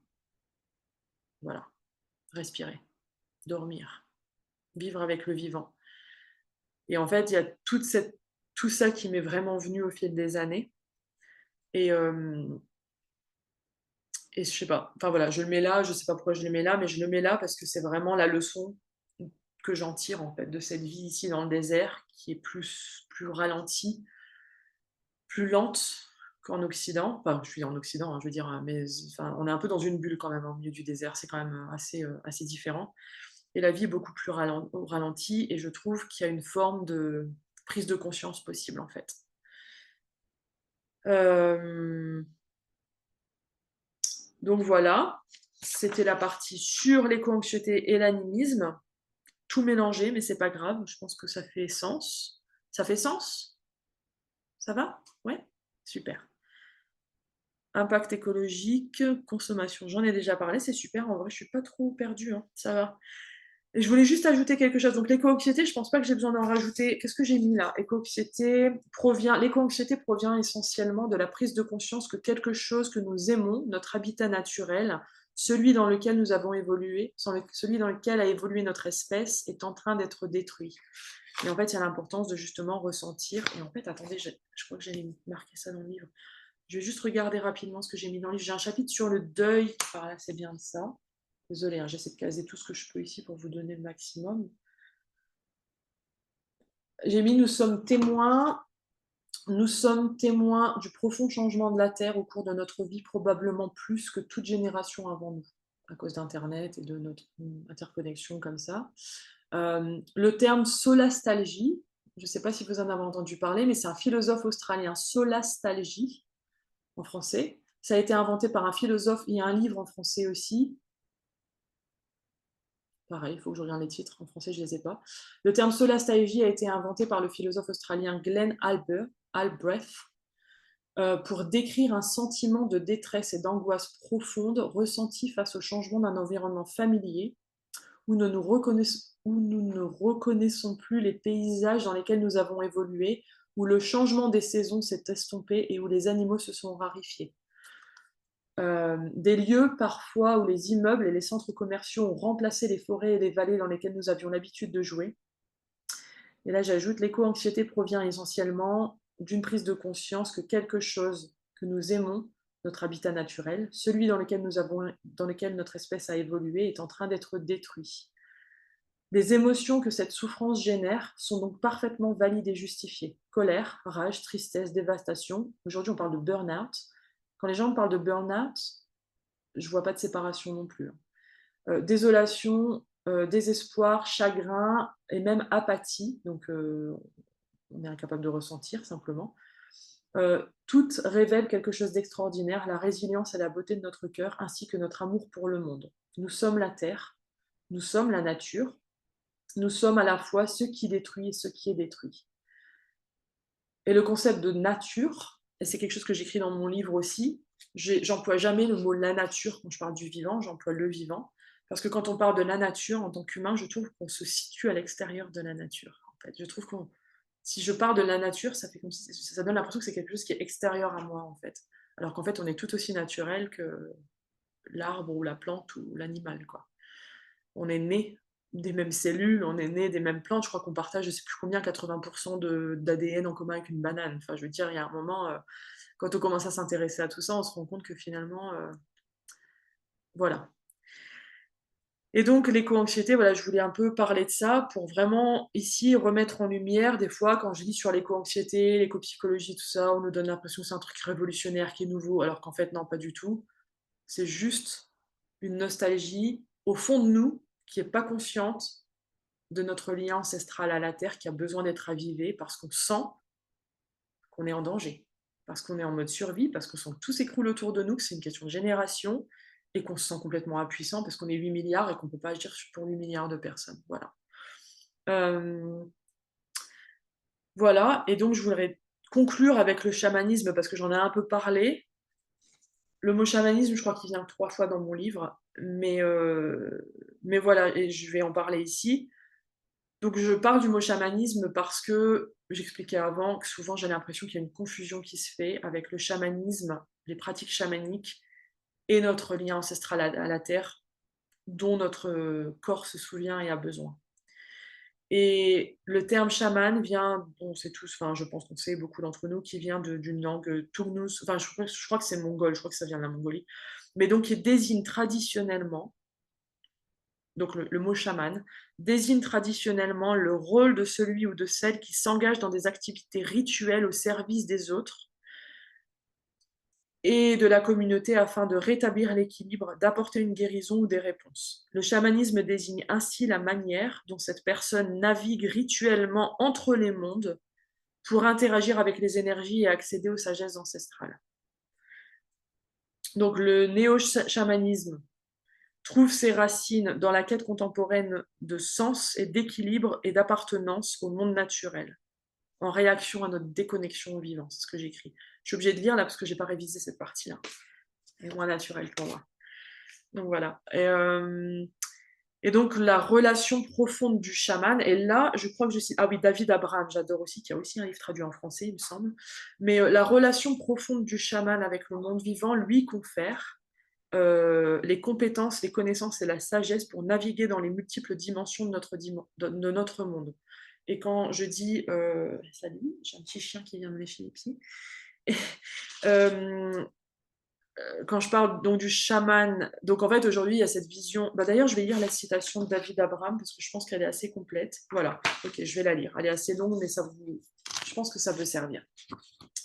voilà, respirer, dormir, vivre avec le vivant. Et en fait, il y a tout ça qui m'est vraiment venu au fil des années. Et, et je sais pas, enfin voilà, je le mets là, je sais pas pourquoi je le mets là, mais je le mets là parce que c'est vraiment la leçon que j'en tire en fait de cette vie ici dans le désert qui est plus ralentie, plus lente qu'en Occident. Enfin, je suis en Occident, hein, je veux dire, mais enfin, on est un peu dans une bulle quand même au milieu du désert, c'est quand même assez différent. Et la vie est beaucoup plus ralentie, et je trouve qu'il y a une forme de prise de conscience possible en fait. Euh, donc voilà, c'était la partie sur l'éco-anxiété et l'animisme, tout mélangé, mais c'est pas grave, je pense que ça fait sens. Ça fait sens? Ça va? Ouais? Super. Impact écologique, consommation, j'en ai déjà parlé, c'est super, en vrai, je suis pas trop perdue, hein, ça va. Et je voulais juste ajouter quelque chose. Donc l'éco-anxiété, je pense pas que j'ai besoin d'en rajouter. Qu'est-ce que j'ai mis là? L'éco-anxiété provient essentiellement de la prise de conscience que quelque chose que nous aimons, notre habitat naturel, celui dans lequel nous avons évolué, celui dans lequel a évolué notre espèce, est en train d'être détruit. Et en fait, il y a l'importance de justement ressentir. Et en fait, attendez, je crois que j'ai marqué ça dans le livre. Je vais juste regarder rapidement ce que j'ai mis dans le livre. J'ai un chapitre sur le deuil. Par là, c'est bien de ça. Désolée, hein, j'essaie de caser tout ce que je peux ici pour vous donner le maximum. J'ai mis nous sommes témoins du profond changement de la Terre au cours de notre vie, probablement plus que toute génération avant nous, à cause d'Internet et de notre interconnexion comme ça. Le terme solastalgie, je ne sais pas si vous en avez entendu parler, mais c'est un philosophe australien, solastalgie, en français. Ça a été inventé par un philosophe, il y a un livre en français aussi. Pareil, il faut que je regarde les titres, en français je ne les ai pas. Le terme solastalgie a été inventé par le philosophe australien Glenn Albrecht pour décrire un sentiment de détresse et d'angoisse profonde ressenti face au changement d'un environnement familier où nous ne reconnaissons plus les paysages dans lesquels nous avons évolué, où le changement des saisons s'est estompé et où les animaux se sont raréfiés. Des lieux parfois où les immeubles et les centres commerciaux ont remplacé les forêts et les vallées dans lesquelles nous avions l'habitude de jouer. Et là, j'ajoute, l'éco-anxiété provient essentiellement d'une prise de conscience que quelque chose que nous aimons, notre habitat naturel, celui dans lequel notre espèce a évolué, est en train d'être détruit. Les émotions que cette souffrance génère sont donc parfaitement valides et justifiées. Colère, rage, tristesse, dévastation. Aujourd'hui, on parle de burn-out. Quand les gens parlent de burn-out, je ne vois pas de séparation non plus. Désolation, désespoir, chagrin et même apathie. Donc, on est incapable de ressentir simplement. Toutes révèlent quelque chose d'extraordinaire, la résilience et la beauté de notre cœur, ainsi que notre amour pour le monde. Nous sommes la terre, nous sommes la nature, nous sommes à la fois ce qui détruit et ce qui est détruit. Et le concept de nature, et c'est quelque chose que j'écris dans mon livre aussi, j'emploie jamais le mot la nature quand je parle du vivant, j'emploie le vivant, parce que quand on parle de la nature en tant qu'humain, je trouve qu'on se situe à l'extérieur de la nature. En fait. Je trouve qu'on si je parle de la nature, ça fait comme si, ça donne l'impression que c'est quelque chose qui est extérieur à moi en fait. Alors qu'en fait, on est tout aussi naturel que l'arbre ou la plante ou l'animal, quoi. On est né des mêmes cellules, on est né des mêmes plantes. Je crois qu'on partage, je sais plus combien, 80% d'ADN en commun avec une banane. Enfin, je veux dire, il y a un moment, quand on commence à s'intéresser à tout ça, on se rend compte que finalement, voilà. Et donc, l'éco-anxiété, voilà, je voulais un peu parler de ça pour vraiment ici remettre en lumière, des fois, quand je lis sur l'éco-anxiété, l'éco-psychologie, tout ça, on nous donne l'impression que c'est un truc révolutionnaire qui est nouveau, alors qu'en fait, non, pas du tout. C'est juste une nostalgie au fond de nous qui n'est pas consciente de notre lien ancestral à la Terre qui a besoin d'être ravivé parce qu'on sent qu'on est en danger, parce qu'on est en mode survie, parce qu'on sent que tout s'écroule autour de nous, que c'est une question de génération et qu'on se sent complètement impuissant parce qu'on est 8 milliards et qu'on ne peut pas agir pour 8 milliards de personnes. Voilà. Voilà, et donc je voudrais conclure avec le chamanisme parce que j'en ai un peu parlé. Le mot chamanisme, je crois qu'il vient 3 fois dans mon livre, mais voilà, et je vais en parler ici. Donc je parle du mot chamanisme parce que j'expliquais avant que souvent j'ai l'impression qu'il y a une confusion qui se fait avec le chamanisme, les pratiques chamaniques et notre lien ancestral à la terre dont notre corps se souvient et a besoin. Et le terme chaman vient, on sait tous, enfin je pense qu'on sait beaucoup d'entre nous, qui vient d'une langue tournus, enfin je crois que c'est mongol, je crois que ça vient de la Mongolie, mais donc qui désigne traditionnellement, donc le mot chaman, désigne traditionnellement le rôle de celui ou de celle qui s'engage dans des activités rituelles au service des autres et de la communauté afin de rétablir l'équilibre, d'apporter une guérison ou des réponses. Le chamanisme désigne ainsi la manière dont cette personne navigue rituellement entre les mondes pour interagir avec les énergies et accéder aux sagesses ancestrales. Donc le néo-chamanisme trouve ses racines dans la quête contemporaine de sens et d'équilibre et d'appartenance au monde naturel, en réaction à notre déconnexion au vivant. C'est ce que j'écris. Je suis obligée de lire là parce que je n'ai pas révisé cette partie-là. C'est moins naturel pour moi. Donc voilà. Et donc la relation profonde du chaman, et là, je crois que je cite, ah oui, David Abraham, j'adore aussi, qui a aussi un livre traduit en français, il me semble. Mais la relation profonde du chaman avec le monde vivant lui confère les compétences, les connaissances et la sagesse pour naviguer dans les multiples dimensions de de notre monde. Et quand je dis, salut, j'ai un petit chien qui vient me lécher les pieds. Euh, Quand je parle donc du chaman, donc en fait aujourd'hui il y a cette vision. Bah, d'ailleurs, je vais lire la citation de David Abraham parce que je pense qu'elle est assez complète. Voilà, ok, je vais la lire. Elle est assez longue, mais je pense que ça peut servir.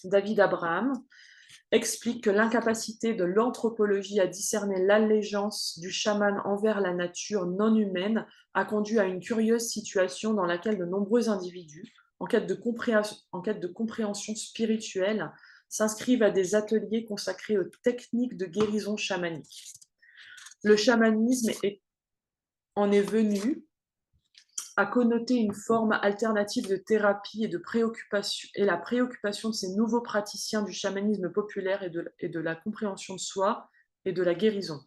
David Abraham explique que l'incapacité de l'anthropologie à discerner l'allégeance du chaman envers la nature non humaine a conduit à une curieuse situation dans laquelle de nombreux individus, en quête de compréhension spirituelle, s'inscrivent à des ateliers consacrés aux techniques de guérison chamanique. Le chamanisme en est venu à connoter une forme alternative de thérapie et la préoccupation de ces nouveaux praticiens du chamanisme populaire et de la compréhension de soi et de la guérison.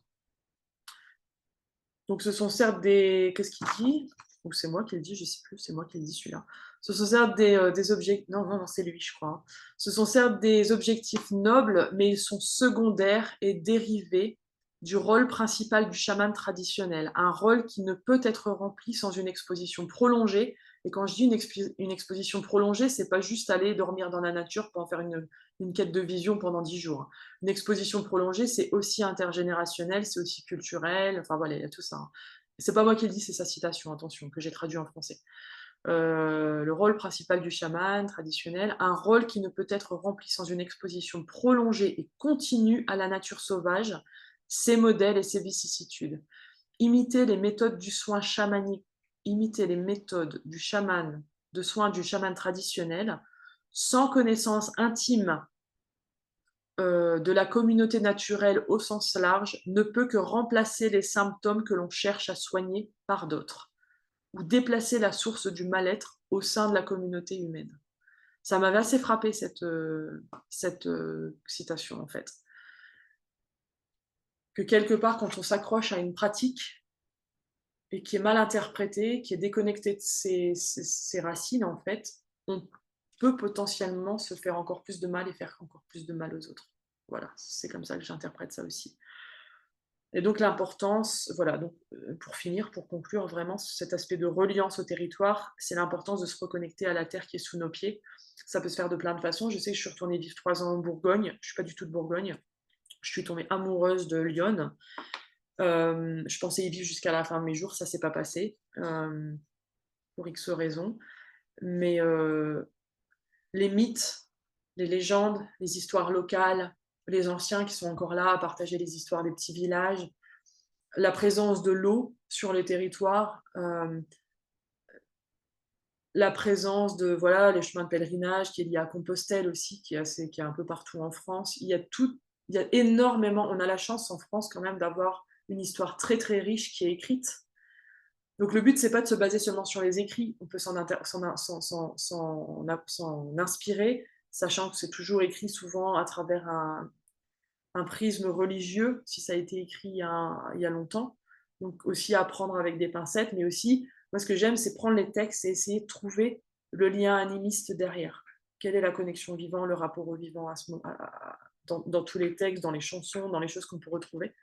Donc ce sont certes des... Qu'est-ce qu'il dit? Ou c'est moi qui le dis, je ne sais plus, c'est moi qui le dis celui-là. Ce sont certes des objectifs... Non, c'est lui, je crois. Ce sont certes des objectifs nobles, mais ils sont secondaires et dérivés du rôle principal du chaman traditionnel. Un rôle qui ne peut être rempli sans une exposition prolongée. Et quand je dis une exposition prolongée, c'est pas juste aller dormir dans la nature pour en faire une quête de vision pendant 10 jours. Une exposition prolongée, c'est aussi intergénérationnel, c'est aussi culturel, enfin voilà, il y a tout ça. Hein. C'est pas moi qui le dis, c'est sa citation, attention, que j'ai traduit en français. Le rôle principal du chaman traditionnel, un rôle qui ne peut être rempli sans une exposition prolongée et continue à la nature sauvage, ses modèles et ses vicissitudes. Imiter les méthodes du soin chamanique, imiter les méthodes du chaman, de soins du chaman traditionnel, sans connaissance intime de la communauté naturelle au sens large, ne peut que remplacer les symptômes que l'on cherche à soigner par d'autres, ou déplacer la source du mal-être au sein de la communauté humaine. Ça m'avait assez frappé cette citation en fait. Que quelque part, quand on s'accroche à une pratique et qui est mal interprétée, qui est déconnectée de ses racines en fait, on peut potentiellement se faire encore plus de mal et faire encore plus de mal aux autres. Voilà, c'est comme ça que j'interprète ça aussi. Et donc l'importance, voilà, donc pour finir, pour conclure vraiment cet aspect de reliance au territoire, c'est l'importance de se reconnecter à la terre qui est sous nos pieds. Ça peut se faire de plein de façons. Je sais que je suis retournée vivre 3 ans en Bourgogne. Je ne suis pas du tout de Bourgogne. Je suis tombée amoureuse de Lyon. Je pensais y vivre jusqu'à la fin de mes jours. Ça ne s'est pas passé pour X raisons. Mais les mythes, les légendes, les histoires locales, les anciens qui sont encore là à partager les histoires des petits villages, la présence de l'eau sur les territoires, la présence de voilà, les chemins de pèlerinage qui est lié à Compostelle aussi, qui est un peu partout en France. Il y a énormément, on a la chance en France quand même d'avoir une histoire très très riche qui est écrite. Donc le but, c'est pas de se baser seulement sur les écrits, on peut s'en inspirer, sachant que c'est toujours écrit souvent à travers un prisme religieux, si ça a été écrit il y a longtemps. Donc aussi apprendre avec des pincettes, mais aussi, moi ce que j'aime, c'est prendre les textes et essayer de trouver le lien animiste derrière. Quelle est la connexion vivant, le rapport au vivant dans tous les textes, dans les chansons, dans les choses qu'on peut retrouver.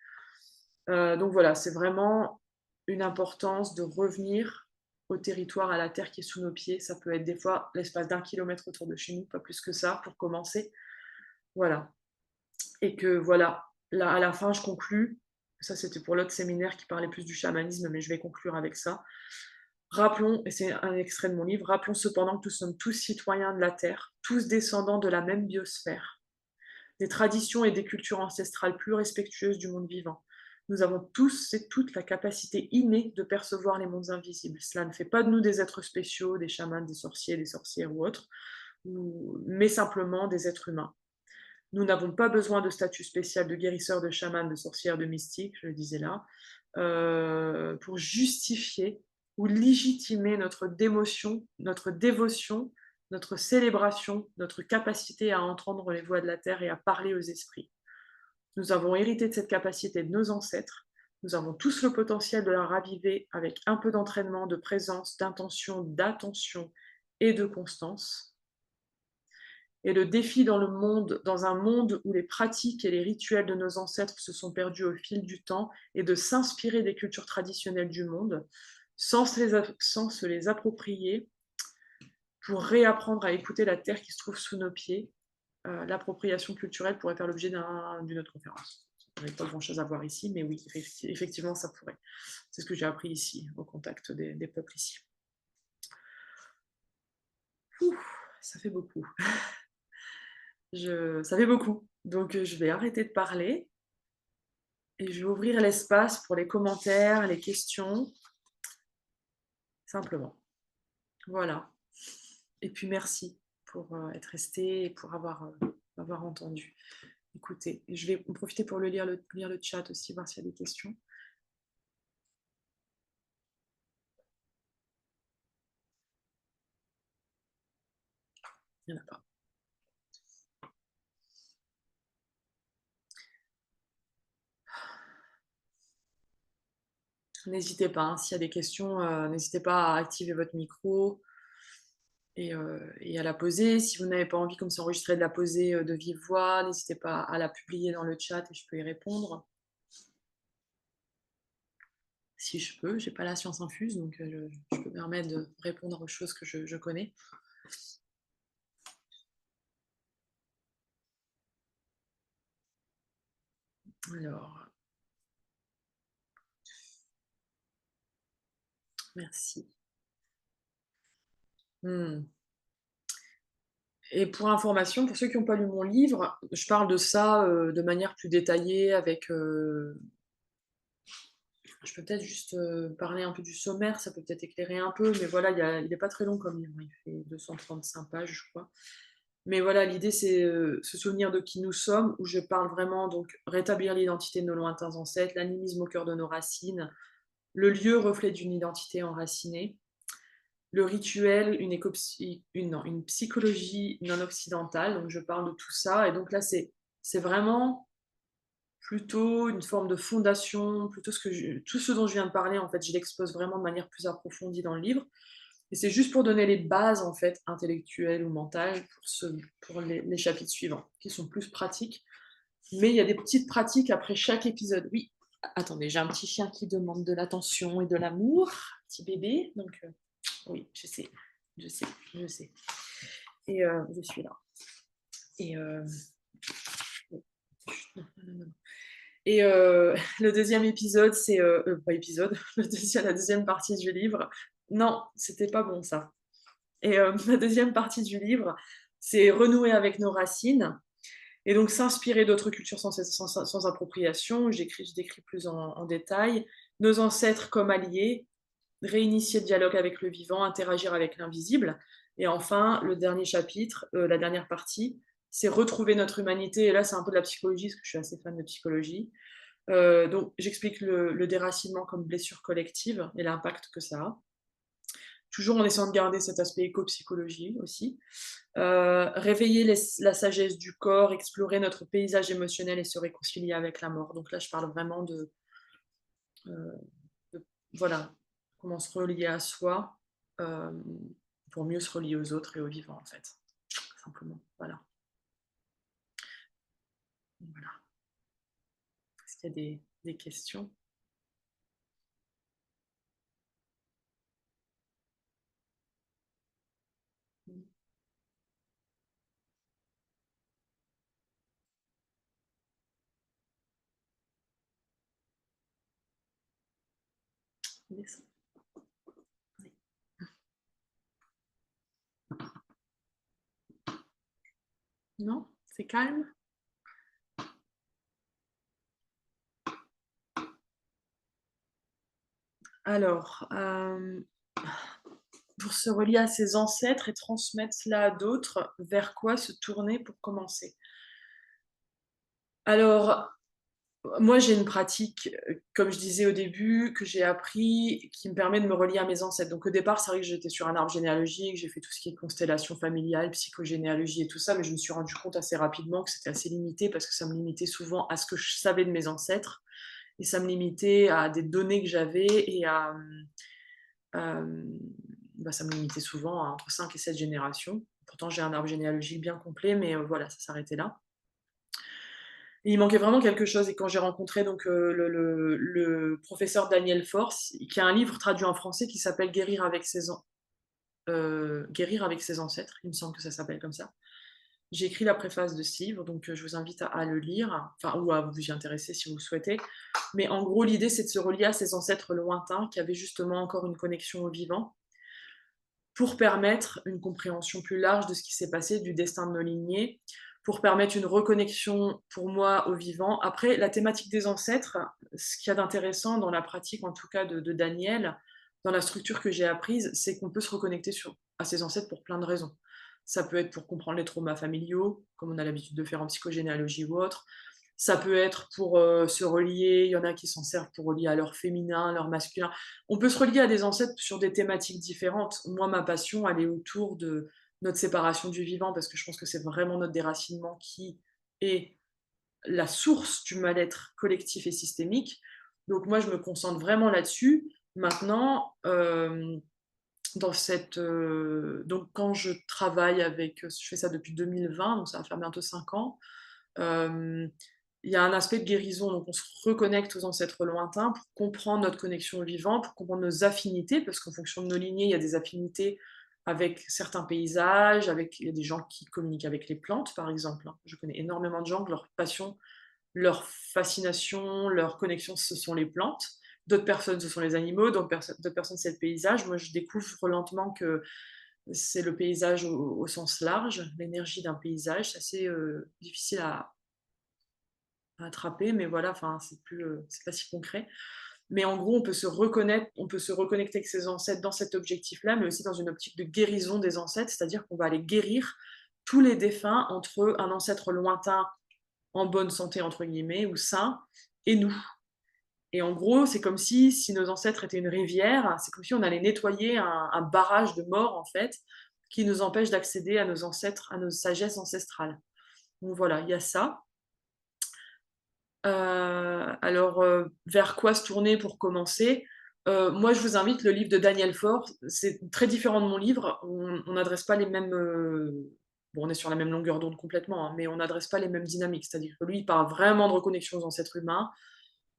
Donc voilà, c'est vraiment une importance de revenir au territoire, à la terre qui est sous nos pieds. Ça peut être des fois l'espace d'1 kilomètre autour de chez nous, pas plus que ça, pour commencer. Voilà. Et que voilà, là, à la fin, je conclus. Ça, c'était pour l'autre séminaire qui parlait plus du chamanisme, mais je vais conclure avec ça. Rappelons, et c'est un extrait de mon livre, rappelons cependant que nous sommes tous citoyens de la Terre, tous descendants de la même biosphère, des traditions et des cultures ancestrales plus respectueuses du monde vivant. Nous avons tous et toutes la capacité innée de percevoir les mondes invisibles. Cela ne fait pas de nous des êtres spéciaux, des chamans, des sorciers, des sorcières ou autres, mais simplement des êtres humains. Nous n'avons pas besoin de statut spécial de guérisseur, de chaman, de sorcière, de mystique, je le disais là, pour justifier ou légitimer notre dévotion, notre célébration, notre capacité à entendre les voix de la terre et à parler aux esprits. Nous avons hérité de cette capacité de nos ancêtres. Nous avons tous le potentiel de la raviver avec un peu d'entraînement, de présence, d'intention, d'attention et de constance. Et le défi dans un monde où les pratiques et les rituels de nos ancêtres se sont perdus au fil du temps, est de s'inspirer des cultures traditionnelles du monde, sans se les approprier, pour réapprendre à écouter la terre qui se trouve sous nos pieds. L'appropriation culturelle pourrait faire l'objet d'une autre conférence. Il n'y a pas grand-chose à voir ici, mais oui, effectivement, ça pourrait. C'est ce que j'ai appris ici, au contact des peuples ici. Ouh, ça fait beaucoup. Ça fait beaucoup. Donc, je vais arrêter de parler et je vais ouvrir l'espace pour les commentaires, les questions, simplement. Voilà. Et puis, merci pour être resté et pour avoir entendu. Écoutez, je vais en profiter pour lire le chat aussi, voir s'il y a des questions. Il n'y en a pas. N'hésitez pas, hein, s'il y a des questions, n'hésitez pas à activer votre micro et à la poser. Si vous n'avez pas envie, comme c'est enregistré, de la poser de vive voix, n'hésitez pas à la publier dans le chat et je peux y répondre. Si je peux, j'ai pas la science infuse, donc je peux me permettre de répondre aux choses que je connais. Alors, merci. Et pour information, pour ceux qui n'ont pas lu mon livre, je parle de ça de manière plus détaillée avec... je peux peut-être juste parler un peu du sommaire, ça peut peut-être éclairer un peu, mais voilà, il n'est pas très long comme livre, il fait 235 pages, je crois. Mais voilà, l'idée, c'est se souvenir de qui nous sommes, où je parle vraiment, donc, rétablir l'identité de nos lointains ancêtres, l'animisme au cœur de nos racines, le lieu reflet d'une identité enracinée, le rituel, une psychologie non occidentale, donc je parle de tout ça, et donc là, c'est vraiment plutôt une forme de fondation, plutôt tout ce dont je viens de parler, en fait, je l'expose vraiment de manière plus approfondie dans le livre. Et c'est juste pour donner les bases, en fait, intellectuelles ou mentales pour les chapitres suivants, qui sont plus pratiques. Mais il y a des petites pratiques après chaque épisode. Oui, attendez, j'ai un petit chien qui demande de l'attention et de l'amour, petit bébé, donc oui, je sais. Et je suis là. Et non. Et le deuxième épisode, c'est... pas épisode, la deuxième partie du livre. Non, c'était pas bon ça. Et la deuxième partie du livre, c'est renouer avec nos racines. Et donc s'inspirer d'autres cultures sans appropriation. Je décris plus en détail. Nos ancêtres comme alliés, réinitier le dialogue avec le vivant, interagir avec l'invisible. Et enfin, le dernier chapitre, la dernière partie, c'est retrouver notre humanité. Et là, c'est un peu de la psychologie, parce que je suis assez fan de psychologie. Donc, j'explique le déracinement comme blessure collective et l'impact que ça a. Toujours en essayant de garder cet aspect éco-psychologie aussi. Réveiller la sagesse du corps, explorer notre paysage émotionnel et se réconcilier avec la mort. Donc là, je parle vraiment de voilà, comment se relier à soi euh, pour mieux se relier aux autres et aux vivants, en fait. Simplement, voilà. Voilà. Est-ce qu'il y a des questions? Non? C'est calme? Alors, pour se relier à ses ancêtres et transmettre cela à d'autres, vers quoi se tourner pour commencer? Alors, moi, j'ai une pratique, comme je disais au début, que j'ai appris, qui me permet de me relier à mes ancêtres. Donc au départ, c'est vrai que j'étais sur un arbre généalogique, j'ai fait tout ce qui est constellation familiale, psychogénéalogie et tout ça, mais je me suis rendu compte assez rapidement que c'était assez limité parce que ça me limitait souvent à ce que je savais de mes ancêtres et ça me limitait à des données que j'avais et à, bah, ça me limitait souvent à entre 5 et 7 générations. Pourtant, j'ai un arbre généalogique bien complet, mais voilà, ça s'arrêtait là. Et il manquait vraiment quelque chose et quand j'ai rencontré donc, le professeur Daniel Force, qui a un livre traduit en français qui s'appelle Guérir avec ses ancêtres, il me semble que ça s'appelle comme ça. J'ai écrit la préface de ce livre, donc je vous invite à le lire, enfin ou à vous y intéresser si vous le souhaitez. Mais en gros, l'idée, c'est de se relier à ses ancêtres lointains qui avaient justement encore une connexion au vivant, pour permettre une compréhension plus large de ce qui s'est passé, du destin de nos lignées, pour permettre une reconnexion, pour moi, au vivant. Après, la thématique des ancêtres, ce qu'il y a d'intéressant dans la pratique, en tout cas de Daniel, dans la structure que j'ai apprise, c'est qu'on peut se reconnecter à ses ancêtres pour plein de raisons. Ça peut être pour comprendre les traumas familiaux, comme on a l'habitude de faire en psychogénéalogie ou autre. Ça peut être pour se relier, il y en a qui s'en servent pour relier à leur féminin, leur masculin. On peut se relier à des ancêtres sur des thématiques différentes. Moi, ma passion, elle est autour de notre séparation du vivant, parce que je pense que c'est vraiment notre déracinement qui est la source du mal-être collectif et systémique. Donc moi, je me concentre vraiment là-dessus. Maintenant, donc quand je travaille avec, je fais ça depuis 2020, donc ça va faire bientôt 5 ans, euh, il y a un aspect de guérison, donc on se reconnecte aux ancêtres lointains pour comprendre notre connexion au vivant, pour comprendre nos affinités, parce qu'en fonction de nos lignées, il y a des affinités avec certains paysages, il y a des gens qui communiquent avec les plantes, par exemple. Je connais énormément de gens que leur passion, leur fascination, leur connexion, ce sont les plantes. D'autres personnes, ce sont les animaux, d'autres personnes, c'est le paysage. Moi, je découvre lentement que c'est le paysage au sens large, l'énergie d'un paysage. C'est assez difficile à attraper, mais voilà, enfin, c'est pas si concret. Mais en gros, on peut se reconnecter avec ses ancêtres dans cet objectif-là, mais aussi dans une optique de guérison des ancêtres, c'est-à-dire qu'on va aller guérir tous les défunts entre un ancêtre lointain en bonne santé, entre guillemets, ou sain, et nous. Et en gros, c'est comme si nos ancêtres étaient une rivière, c'est comme si on allait nettoyer un barrage de mort, en fait, qui nous empêche d'accéder à nos ancêtres, à nos sagesses ancestrales. Donc voilà, il y a ça. Alors, vers quoi se tourner pour commencer? Moi, je vous invite, le livre de Daniel Force, c'est très différent de mon livre. On n'adresse pas les mêmes. Bon, on est sur la même longueur d'onde complètement, hein, mais on n'adresse pas les mêmes dynamiques. C'est-à-dire que lui, il parle vraiment de reconnexion aux ancêtres humains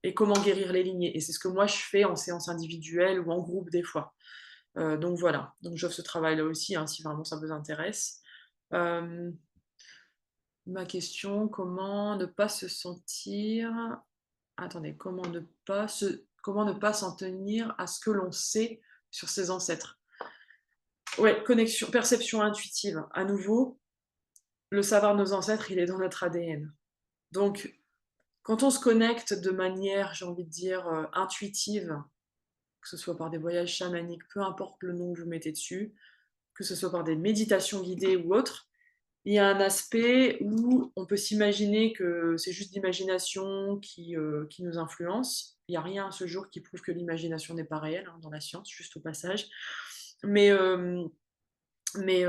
et comment guérir les lignées. Et c'est ce que moi, je fais en séance individuelle ou en groupe des fois. Donc voilà. Donc j'offre ce travail-là aussi, hein, si vraiment ça vous intéresse. Euh, Ma question, comment ne pas se sentir. Attendez, comment ne pas s'en tenir à ce que l'on sait sur ses ancêtres? Ouais, connexion, perception intuitive. À nouveau, le savoir de nos ancêtres, il est dans notre ADN. Donc, quand on se connecte de manière, j'ai envie de dire, intuitive, que ce soit par des voyages chamaniques, peu importe le nom que vous mettez dessus, que ce soit par des méditations guidées ou autres, il y a un aspect où on peut s'imaginer que c'est juste l'imagination qui nous influence. Il n'y a rien à ce jour qui prouve que l'imagination n'est pas réelle, hein, dans la science, juste au passage. Mais, mais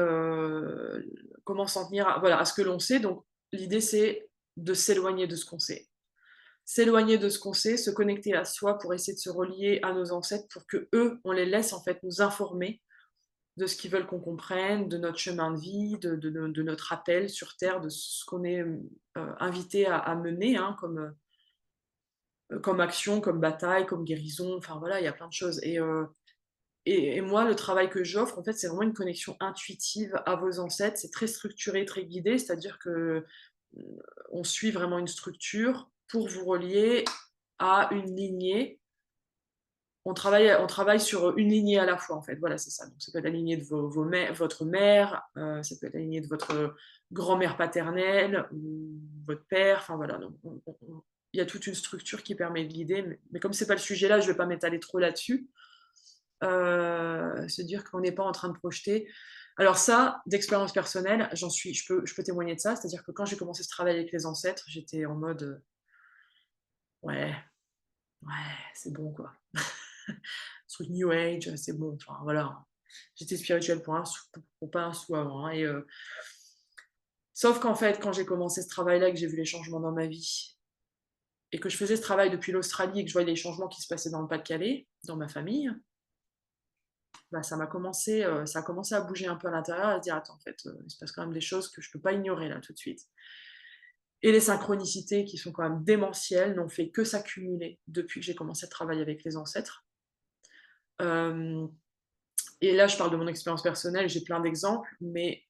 comment s'en tenir voilà, à ce que l'on sait. Donc l'idée, c'est de s'éloigner de ce qu'on sait. S'éloigner de ce qu'on sait, se connecter à soi pour essayer de se relier à nos ancêtres pour que eux, on les laisse en fait nous informer de ce qu'ils veulent qu'on comprenne, de notre chemin de vie, de notre appel sur Terre, de ce qu'on est invité à mener, hein, comme action, comme bataille, comme guérison, enfin voilà, il y a plein de choses. Et moi, le travail que j'offre, en fait, c'est vraiment une connexion intuitive à vos ancêtres. C'est très structuré, très guidé, c'est-à-dire que on suit vraiment une structure pour vous relier à une lignée. On travaille sur une lignée à la fois, en fait. Voilà, c'est ça. Donc, ça peut être la lignée de votre mère, ça peut être la lignée de votre grand-mère paternelle, ou votre père. Enfin, voilà. Donc, il y a toute une structure qui permet de guider. Mais comme c'est pas le sujet là, je vais pas m'étaler trop là-dessus. Se dire qu'on n'est pas en train de projeter. Alors ça, d'expérience personnelle, je peux témoigner de ça. C'est-à-dire que quand j'ai commencé ce travail avec les ancêtres, j'étais en mode, ouais, ouais, c'est bon, quoi. Ce truc New Age, c'est bon. Enfin, voilà. J'étais spirituelle pour pas un sou avant, hein, sauf qu'en fait, quand j'ai commencé ce travail-là et que j'ai vu les changements dans ma vie, et que je faisais ce travail depuis l'Australie et que je voyais les changements qui se passaient dans le Pas-de-Calais, dans ma famille, bah, ça a commencé à bouger un peu à l'intérieur, à se dire: «Attends, en fait, il se passe quand même des choses que je peux pas ignorer là, tout de suite». Et les synchronicités qui sont quand même démentielles n'ont fait que s'accumuler depuis que j'ai commencé à travailler avec les ancêtres. Hem Et là, je parle de mon expérience personnelle, j'ai plein d'exemples, mais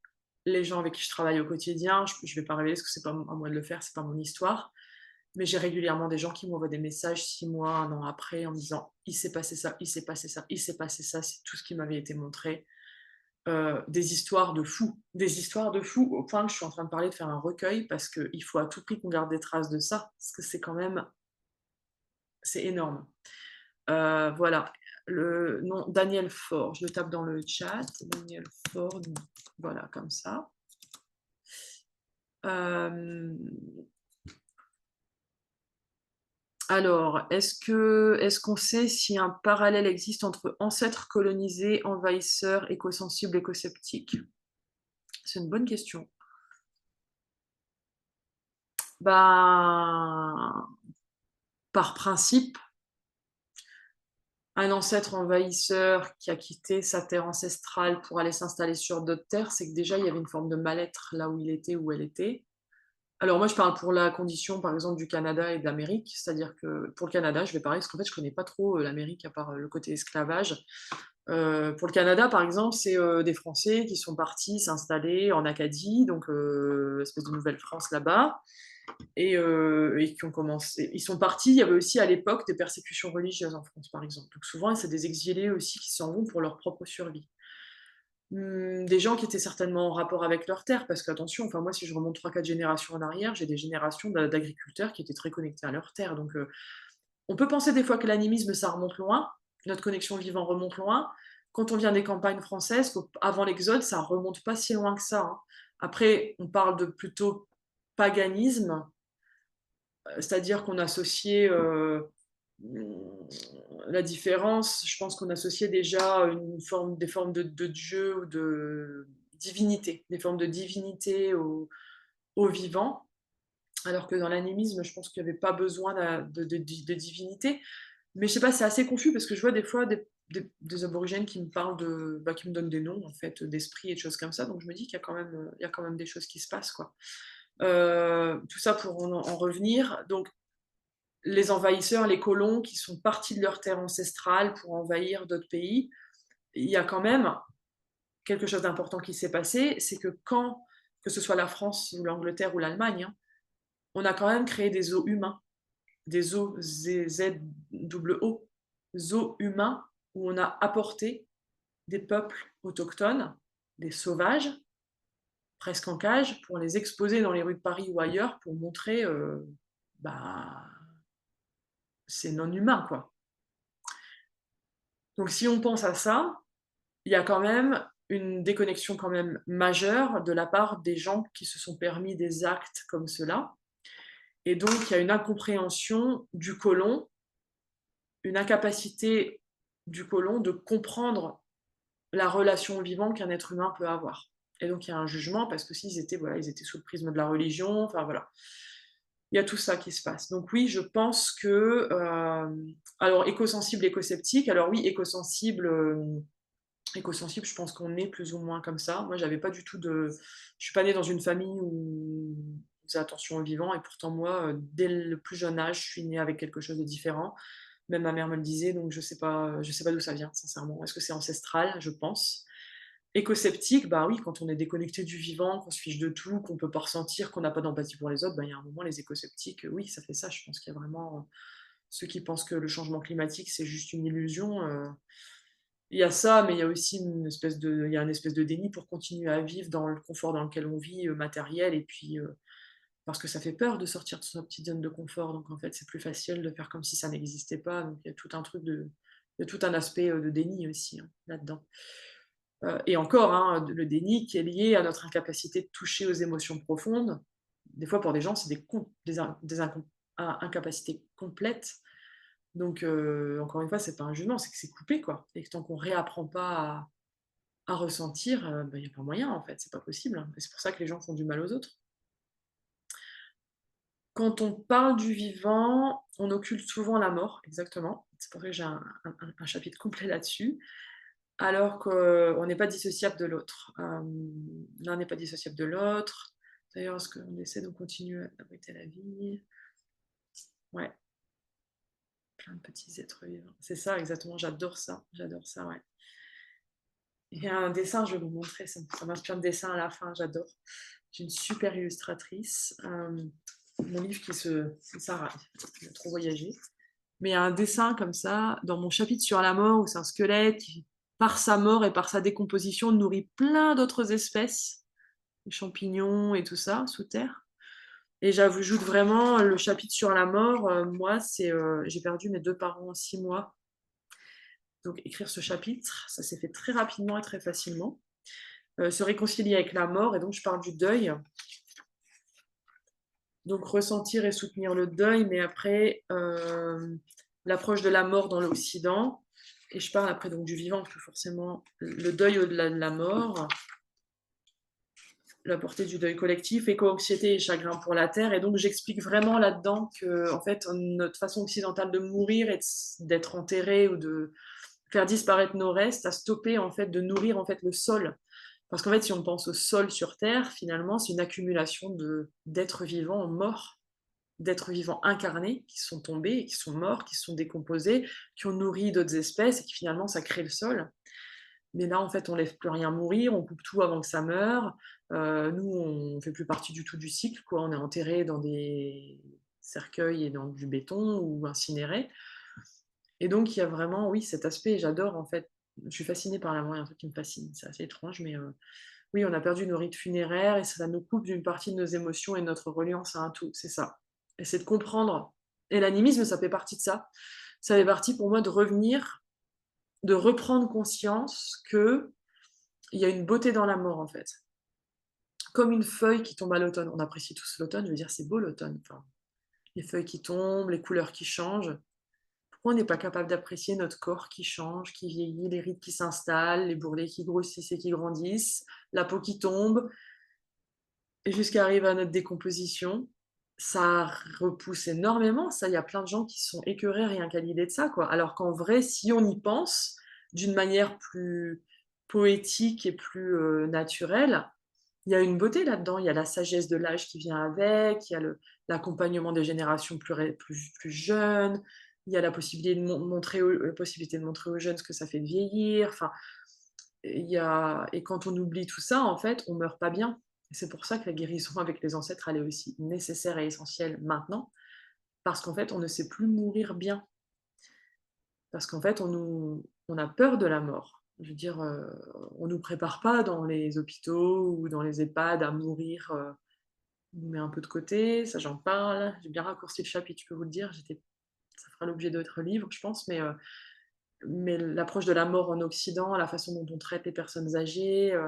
les gens avec qui je travaille au quotidien, je vais pas révéler parce que c'est pas à moi de le faire, c'est pas mon histoire, mais j'ai régulièrement des gens qui m'envoient des messages 6 mois, 1 an après en me disant: «Il s'est passé ça, il s'est passé ça, il s'est passé ça, c'est tout ce qui m'avait été montré». Des histoires de fous au point que je suis en train de parler de faire un recueil parce qu'il faut à tout prix qu'on garde des traces de ça, parce que c'est quand même c'est énorme. Voilà, le nom Daniel Faure, je le tape dans le chat, Daniel Faure, voilà comme ça. Hem, alors, est-ce qu'on sait si un parallèle existe entre ancêtres colonisés, envahisseurs, écosensibles, écosceptiques? C'est une bonne question. Ben, par principe, un ancêtre envahisseur qui a quitté sa terre ancestrale pour aller s'installer sur d'autres terres, c'est que déjà il y avait une forme de mal-être là où il était, où elle était. Alors moi, je parle pour la condition, par exemple, du Canada et de l'Amérique, c'est-à-dire que pour le Canada, je vais parler parce qu'en fait, je connais pas trop, l'Amérique à part, le côté esclavage. Pour le Canada, par exemple, c'est, des Français qui sont partis s'installer en Acadie, donc espèce de Nouvelle-France là-bas et qui ont commencé ils sont partis, il y avait aussi à l'époque des persécutions religieuses en France, par exemple. Donc souvent, c'est des exilés aussi qui s'en vont pour leur propre survie. Des gens qui étaient certainement en rapport avec leur terre, parce qu'attention, enfin moi si je remonte 3-4 générations en arrière, j'ai des générations d'agriculteurs qui étaient très connectés à leur terre. Donc on peut penser des fois que l'animisme ça remonte loin, notre connexion au vivant remonte loin. Quand on vient des campagnes françaises, avant l'exode, ça remonte pas si loin que ça, hein. Après, on parle de plutôt paganisme, c'est-à-dire qu'on associait, la différence, je pense qu'on associait déjà des formes de dieu ou de divinité, des formes de divinité au vivant, alors que dans l'animisme, je pense qu'il y avait pas besoin de divinité. Mais je sais pas, c'est assez confus parce que je vois des fois des aborigènes qui me parlent qui me donnent des noms en fait, d'esprits et de choses comme ça, donc je me dis qu'il y a quand même, il y a quand même des choses qui se passent, quoi. Tout ça pour en revenir, donc les envahisseurs, les colons qui sont partis de leur terre ancestrale pour envahir d'autres pays, il y a quand même quelque chose d'important qui s'est passé, c'est que quand, que ce soit la France ou l'Angleterre ou l'Allemagne, hein, on a quand même créé des zoos humains, des zoos Z-O, zoos humains, où on a apporté des peuples autochtones, des sauvages, presque en cage, pour les exposer dans les rues de Paris ou ailleurs pour montrer, bah, c'est non humain, quoi. Donc si on pense à ça, il y a quand même une déconnexion quand même majeure de la part des gens qui se sont permis des actes comme cela. Et donc, il y a une incompréhension du colon, une incapacité du colon de comprendre la relation au vivant qu'un être humain peut avoir. Et donc, il y a un jugement parce que s'ils étaient, voilà, ils étaient sous le prisme de la religion, enfin voilà. Il y a tout ça qui se passe. Donc oui, je pense que, alors éco-sensible, éco-sceptique, alors oui, éco-sensible, éco-sensible, je pense qu'on est plus ou moins comme ça. Moi, j'avais pas du tout de je suis pas née dans une famille où on faisait attention au vivant et pourtant moi, dès le plus jeune âge, je suis née avec quelque chose de différent. Même ma mère me le disait, donc je sais pas d'où ça vient sincèrement. Est-ce que c'est ancestral? Je pense. Éco-sceptique, bah oui, quand on est déconnecté du vivant, qu'on se fiche de tout, qu'on peut pas ressentir, qu'on n'a pas d'empathie pour les autres, bah, il y a un moment, les éco-sceptiques, oui, ça fait ça. Je pense qu'il y a vraiment, ceux qui pensent que le changement climatique, c'est juste une illusion, il y a ça, mais il y a aussi il y a une espèce de déni pour continuer à vivre dans le confort dans lequel on vit, matériel et puis, parce que ça fait peur de sortir de sa petite zone de confort, donc en fait, c'est plus facile de faire comme si ça n'existait pas, donc il y a tout un truc il y a tout un aspect, de déni aussi, hein, là-dedans. Et encore, hein, le déni qui est lié à notre incapacité de toucher aux émotions profondes. Des fois, pour des gens, c'est des incapacités complètes. Donc, encore une fois, c'est pas un jugement, c'est que c'est coupé, quoi. Et que tant qu'on réapprend pas à ressentir, bah, il y a pas moyen, en fait, c'est pas possible, hein. Et c'est pour ça que les gens font du mal aux autres. Quand on parle du vivant, on occulte souvent la mort, exactement. C'est pour ça que j'ai un chapitre complet là-dessus, alors qu'on n'est pas dissociable de l'autre. L'un n'est pas dissociable de l'autre. D'ailleurs, est-ce qu'on essaie de continuer à abriter la vie? Ouais, plein de petits êtres vivants. C'est ça, exactement, j'adore ça, ouais. Il y a un dessin, je vais vous montrer, ça m'inspire de dessin à la fin, j'adore. J'ai une super illustratrice. Mon livre c'est Sarah, il a trop voyagé. Mais il y a un dessin comme ça, dans mon chapitre sur la mort, où c'est un squelette qui, par sa mort et par sa décomposition, nourrit plein d'autres espèces, les champignons et tout ça, sous terre. Et j'ajoute vraiment le chapitre sur la mort. Moi, j'ai perdu mes 2 parents en 6 mois. Donc écrire ce chapitre, ça s'est fait très rapidement et très facilement. Se réconcilier avec la mort, et donc je parle du deuil. Donc ressentir et soutenir le deuil, mais après l'approche de la mort dans l'Occident. Et je parle après donc du vivant, parce que forcément le deuil au-delà de la mort, la portée du deuil collectif, éco-anxiété et chagrin pour la terre. Et donc j'explique vraiment là-dedans que en fait notre façon occidentale de mourir et d'être enterré ou de faire disparaître nos restes a stoppé en fait de nourrir en fait le sol. Parce qu'en fait, si on pense au sol sur Terre, finalement, c'est une accumulation d'êtres vivants morts, d'êtres vivants incarnés qui sont tombés, qui sont morts, qui se sont décomposés, qui ont nourri d'autres espèces et qui finalement ça crée le sol. Mais là, en fait, on ne laisse plus rien mourir, on coupe tout avant que ça meure. Nous, on ne fait plus partie du tout du cycle, quoi. On est enterré dans des cercueils et dans du béton ou incinéré. Et donc, il y a vraiment, oui, cet aspect, j'adore en fait. Je suis fascinée par la mort, il y a un truc qui me fascine, c'est assez étrange, mais oui, on a perdu nos rites funéraires et ça nous coupe d'une partie de nos émotions et de notre reliance à un tout, c'est ça. Et c'est de comprendre. Et l'animisme, ça fait partie de ça. Ça fait partie pour moi de revenir, de reprendre conscience qu'il y a une beauté dans la mort, en fait. Comme une feuille qui tombe à l'automne. On apprécie tous l'automne, je veux dire, c'est beau l'automne. Enfin, les feuilles qui tombent, les couleurs qui changent. Pourquoi on n'est pas capable d'apprécier notre corps qui change, qui vieillit, les rides qui s'installent, les bourrelets qui grossissent et qui grandissent, la peau qui tombe, et jusqu'à arriver à notre décomposition? Ça repousse énormément, ça. Il y a plein de gens qui sont écœurés rien qu'à l'idée de ça, quoi. Alors qu'en vrai, si on y pense d'une manière plus poétique et plus naturelle, il y a une beauté là-dedans. Il y a la sagesse de l'âge qui vient avec, il y a l'accompagnement des générations plus jeunes, il y a la possibilité de montrer aux jeunes ce que ça fait de vieillir. Enfin, et quand on oublie tout ça, en fait, on meurt pas bien. Et c'est pour ça que la guérison avec les ancêtres, elle est aussi nécessaire et essentielle maintenant, parce qu'en fait, on ne sait plus mourir bien. Parce qu'en fait, on a peur de la mort. Je veux dire, on ne nous prépare pas dans les hôpitaux ou dans les EHPAD à mourir. On nous met un peu de côté, ça j'en parle. J'ai bien raccourci le chapitre, je peux vous le dire. Ça fera l'objet d'autres livres, je pense, mais l'approche de la mort en Occident, la façon dont on traite les personnes âgées,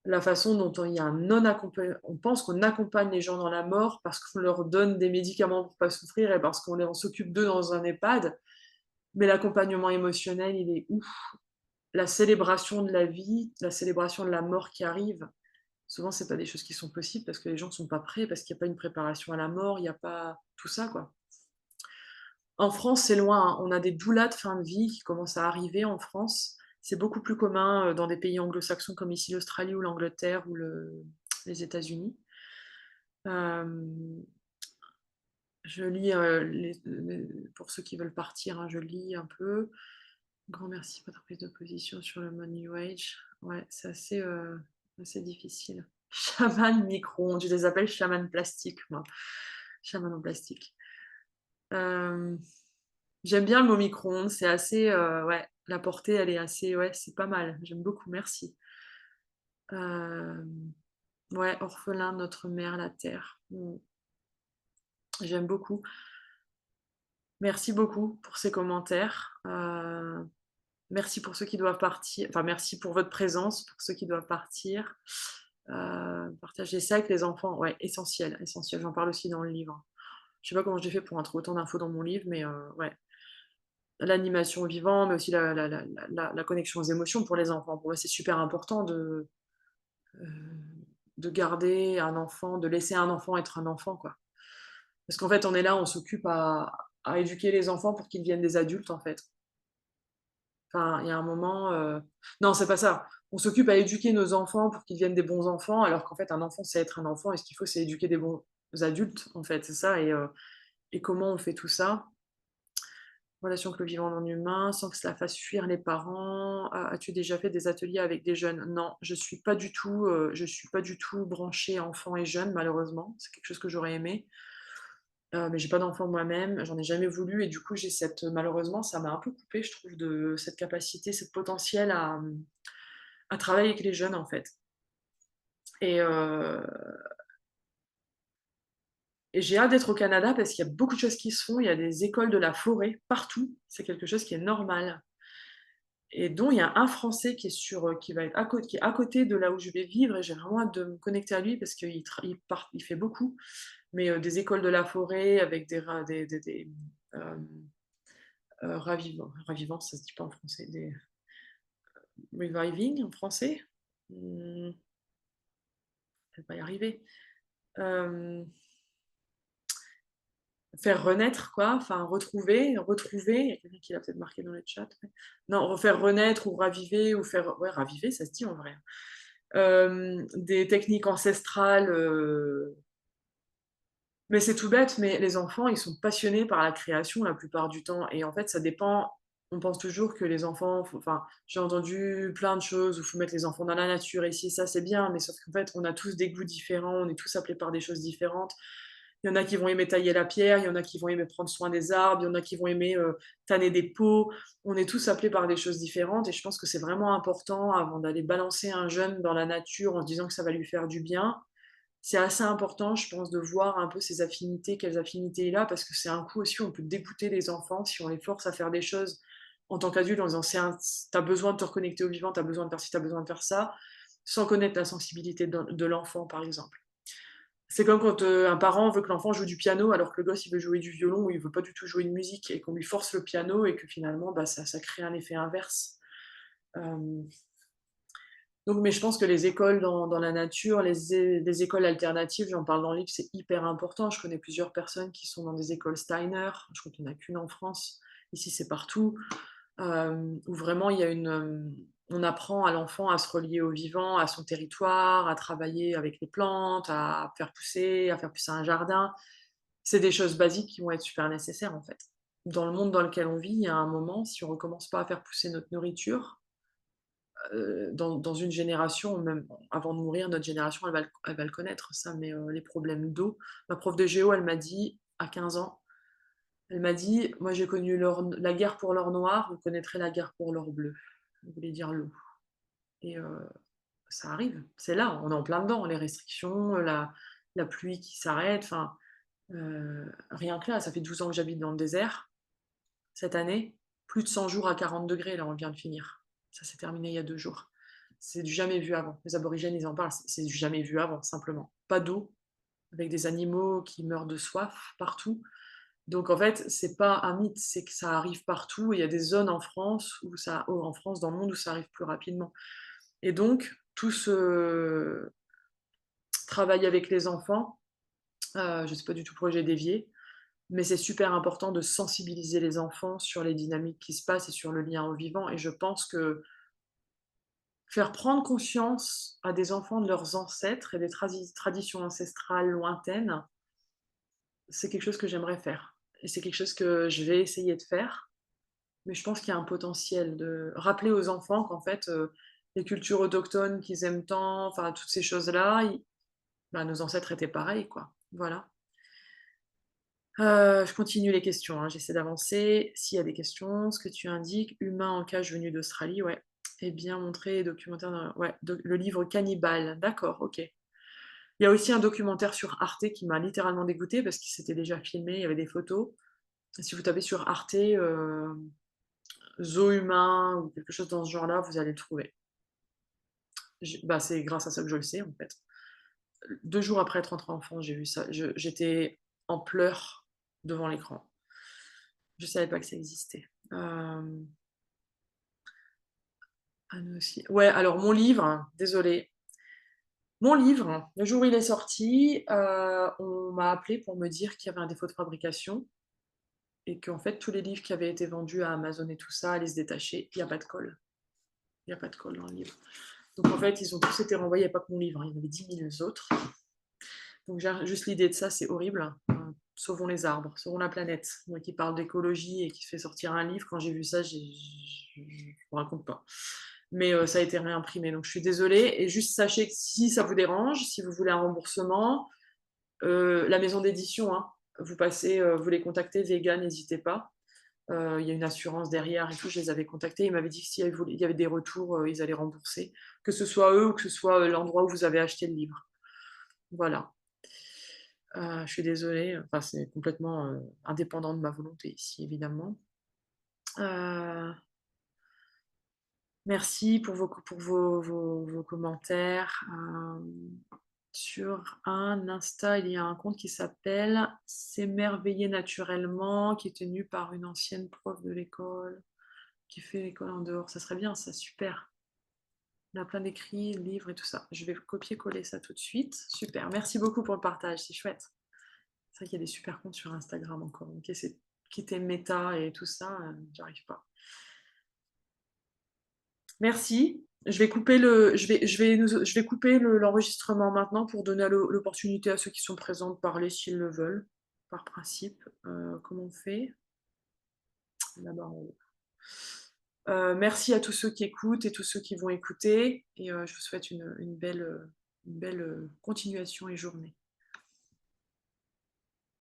la façon dont il y a un non accompagnement, on pense qu'on accompagne les gens dans la mort parce qu'on leur donne des médicaments pour pas souffrir et parce qu'on s'occupe d'eux dans un EHPAD, mais l'accompagnement émotionnel, il est ouf. La célébration de la vie, la célébration de la mort qui arrive, souvent c'est pas des choses qui sont possibles parce que les gens ne sont pas prêts, parce qu'il n'y a pas une préparation à la mort, il n'y a pas tout ça, quoi. En France, c'est loin, hein. On a des doulas de fin de vie qui commencent à arriver en France. C'est beaucoup plus commun dans des pays anglo-saxons comme ici l'Australie ou l'Angleterre ou les États-Unis. Euh, je lis, pour ceux qui veulent partir, hein, je lis un peu. Grand merci pour ta prise de position sur le mode New Age. Ouais, c'est assez difficile. Chaman micro-ondes, je les appelle chaman plastique, moi. Chaman en plastique. Euh, J'aime bien le mot micro-ondes, c'est assez, ouais, la portée, elle est assez, ouais, c'est pas mal. J'aime beaucoup, merci. Euh, ouais, orphelin, notre mère, la terre. J'aime beaucoup. Merci beaucoup pour ces commentaires. Merci pour ceux qui doivent partir. Enfin, merci pour votre présence, pour ceux qui doivent partir. Partager ça avec les enfants, ouais, essentiel, essentiel. J'en parle aussi dans le livre. Je sais pas comment j'ai fait pour trouver autant d'infos dans mon livre, mais ouais. L'animation au vivant, mais aussi la connexion aux émotions pour les enfants. Pour moi, c'est super important euh, de garder un enfant, de laisser un enfant être un enfant, quoi. Parce qu'en fait, on est là, on s'occupe à éduquer les enfants pour qu'ils deviennent des adultes, en fait. Enfin, il y a un moment, non, c'est pas ça. On s'occupe à éduquer nos enfants pour qu'ils deviennent des bons enfants, alors qu'en fait, un enfant, c'est être un enfant et ce qu'il faut, c'est éduquer des bons adultes, en fait, c'est ça et comment on fait tout ça? Relation avec le vivant non humain, sans que cela fasse fuir les parents. As-tu déjà fait des ateliers avec des jeunes? Non, je suis pas du tout branchée enfants et jeunes, malheureusement. C'est quelque chose que j'aurais aimé, mais j'ai pas d'enfant moi-même, j'en ai jamais voulu et du coup, j'ai cette malheureusement, ça m'a un peu coupée, je trouve, de cette capacité, cette potentiel à travailler avec les jeunes, en fait et heu et j'ai hâte d'être au Canada parce qu'il y a beaucoup de choses qui se font. Il y a des écoles de la forêt partout. C'est quelque chose qui est normal. Et dont il y a un Français qui est qui va être qui est à côté de là où je vais vivre et j'ai vraiment hâte de me connecter à lui parce il fait beaucoup, mais des écoles de la forêt avec des ra des, hem, ravivants, ça se dit pas en français, des reviving en français? Mmh, je vais pas y arriver. Hem, faire renaître quoi, enfin retrouver, il y a quelqu'un qui l'a peut-être marqué dans le chat, ouais. Non, refaire renaître ou raviver ou faire ouais, raviver, ça se dit en vrai. Des techniques ancestrales, mais c'est tout bête, mais les enfants, ils sont passionnés par la création la plupart du temps et en fait, ça dépend on pense toujours que les enfants enfin, j'ai entendu plein de choses où il faut mettre les enfants dans la nature et ci ça, c'est bien, mais sauf qu'en fait, on a tous des goûts différents, on est tous appelés par des choses différentes. Il y en a qui vont aimer tailler la pierre, il y en a qui vont aimer prendre soin des arbres, il y en a qui vont aimer, tanner des pots. On est tous appelés par des choses différentes et je pense que c'est vraiment important avant d'aller balancer un jeune dans la nature en se disant que ça va lui faire du bien, c'est assez important, je pense, de voir un peu ses affinités, quelles affinités il a, parce que c'est un coup aussi où on peut dégoûter les enfants si on les force à faire des choses en tant qu'adulte en disant t'as besoin de te reconnecter au vivant, t'as besoin de faire ci, t'as besoin de faire ça, sans connaître la sensibilité de l'enfant, par exemple. C'est comme quand un parent veut que l'enfant joue du piano alors que le gosse il veut jouer du violon ou il veut pas du tout jouer de musique et qu'on lui force le piano et que finalement bah, ça crée un effet inverse. Euh, donc, mais je pense que les écoles dans la nature, les écoles alternatives, j'en parle dans le livre, c'est hyper important. Je connais plusieurs personnes qui sont dans des écoles Steiner, je crois qu'il n'y en a qu'une en France, ici c'est partout, où vraiment il y a on apprend à l'enfant à se relier au vivant, à son territoire, à travailler avec les plantes, à faire pousser un jardin. C'est des choses basiques qui vont être super nécessaires en fait. Dans le monde dans lequel on vit, il y a un moment, si on ne recommence pas à faire pousser notre nourriture, dans une génération, même avant de mourir, notre génération, elle va le connaître ça, mais les problèmes d'eau. Ma prof de géo, elle m'a dit, à 15 ans, elle m'a dit: «Moi j'ai connu la guerre pour l'or noir, vous connaîtrez la guerre pour l'or bleu». Elle voulait dire l'eau et ça arrive, c'est là, on est en plein dedans, les restrictions, la pluie qui s'arrête, enfin, rien que là, ça fait 12 ans que j'habite dans le désert. Cette année, plus de 100 jours à 40 degrés, là, on vient de finir. Ça s'est terminé il y a 2 jours. C'est du jamais vu avant. Les aborigènes, ils en parlent, c'est du jamais vu avant, simplement. Pas d'eau, avec des animaux qui meurent de soif partout. Donc en fait, c'est pas un mythe, c'est que ça arrive partout. Il y a des zones en France en France, dans le monde, où ça arrive plus rapidement. Et donc, tout ce travail avec les enfants, je sais pas du tout projet dévié, mais c'est super important de sensibiliser les enfants sur les dynamiques qui se passent et sur le lien au vivant et je pense que faire prendre conscience à des enfants de leurs ancêtres et des traditions ancestrales lointaines, c'est quelque chose que j'aimerais faire et c'est quelque chose que je vais essayer de faire, mais je pense qu'il y a un potentiel de rappeler aux enfants qu'en fait, les cultures autochtones qu'ils aiment tant, enfin toutes ces choses-là, bah, nos ancêtres étaient pareils, quoi. Voilà. Je continue les questions, hein, j'essaie d'avancer. S'il y a des questions, ce que tu indiques, humain en cage venu d'Australie, ouais. Et bien montré, documentaire ouais, le livre Cannibale, d'accord, OK. Il y a aussi un documentaire sur Arte qui m'a littéralement dégoûtée parce qu'il s'était déjà filmé, il y avait des photos. Si vous tapez sur Arte, zoo humain ou quelque chose dans ce genre-là, vous allez le trouver. Bah, c'est grâce à ça que je le sais, en fait. 2 jours après être rentrée en France, j'ai vu ça. J'étais en pleurs devant l'écran. Je savais pas que ça existait. Ah nous aussi. Ouais, alors mon livre, désolée, Mon livre, le jour où il est sorti, on m'a appelé pour me dire qu'il y avait un défaut de fabrication et qu'en fait tous les livres qui avaient été vendus à Amazon et tout ça allaient se détacher. Il y a pas de colle. Il y a pas de colle dans le livre. Donc en fait, ils ont tous été renvoyés, il y a pas que mon livre, hein, il y en avait 10 000 autres. Donc j'ai juste l'idée de ça, c'est horrible. Sauvons les arbres, sauvons la planète. Moi qui parle d'écologie et qui fait sortir un livre, quand j'ai vu ça, je vous raconte pas. Mais ça a été réimprimé, donc je suis désolée. Et juste sachez que si ça vous dérange, si vous voulez un remboursement, la maison d'édition, hein, vous les contactez, Vega, n'hésitez pas. Il y a une assurance derrière et tout, je les avais contactés. Ils m'avaient dit que s'il y avait des retours, ils allaient rembourser, que ce soit eux ou que ce soit l'endroit où vous avez acheté le livre. Voilà. Je suis désolée, enfin, c'est complètement indépendant de ma volonté ici, évidemment. Euh, Merci pour vos commentaires. Sur un Insta, il y a un compte qui s'appelle S'émerveiller naturellement, qui est tenu par une ancienne prof de l'école, qui fait l'école en dehors. Ça serait bien, ça, super. On a plein d'écrits, livres et tout ça. Je vais copier-coller ça tout de suite. Super, merci beaucoup pour le partage, c'est chouette. C'est vrai qu'il y a des super comptes sur Instagram encore. Ok, c'est quitter Meta et tout ça, j'arrive pas. Merci. Je vais couper l'enregistrement maintenant pour donner l'opportunité à ceux qui sont présents de parler s'ils le veulent, par principe. Comment on fait? Là-bas en haut. Merci à tous ceux qui écoutent et tous ceux qui vont écouter. Et je vous souhaite une belle continuation et journée.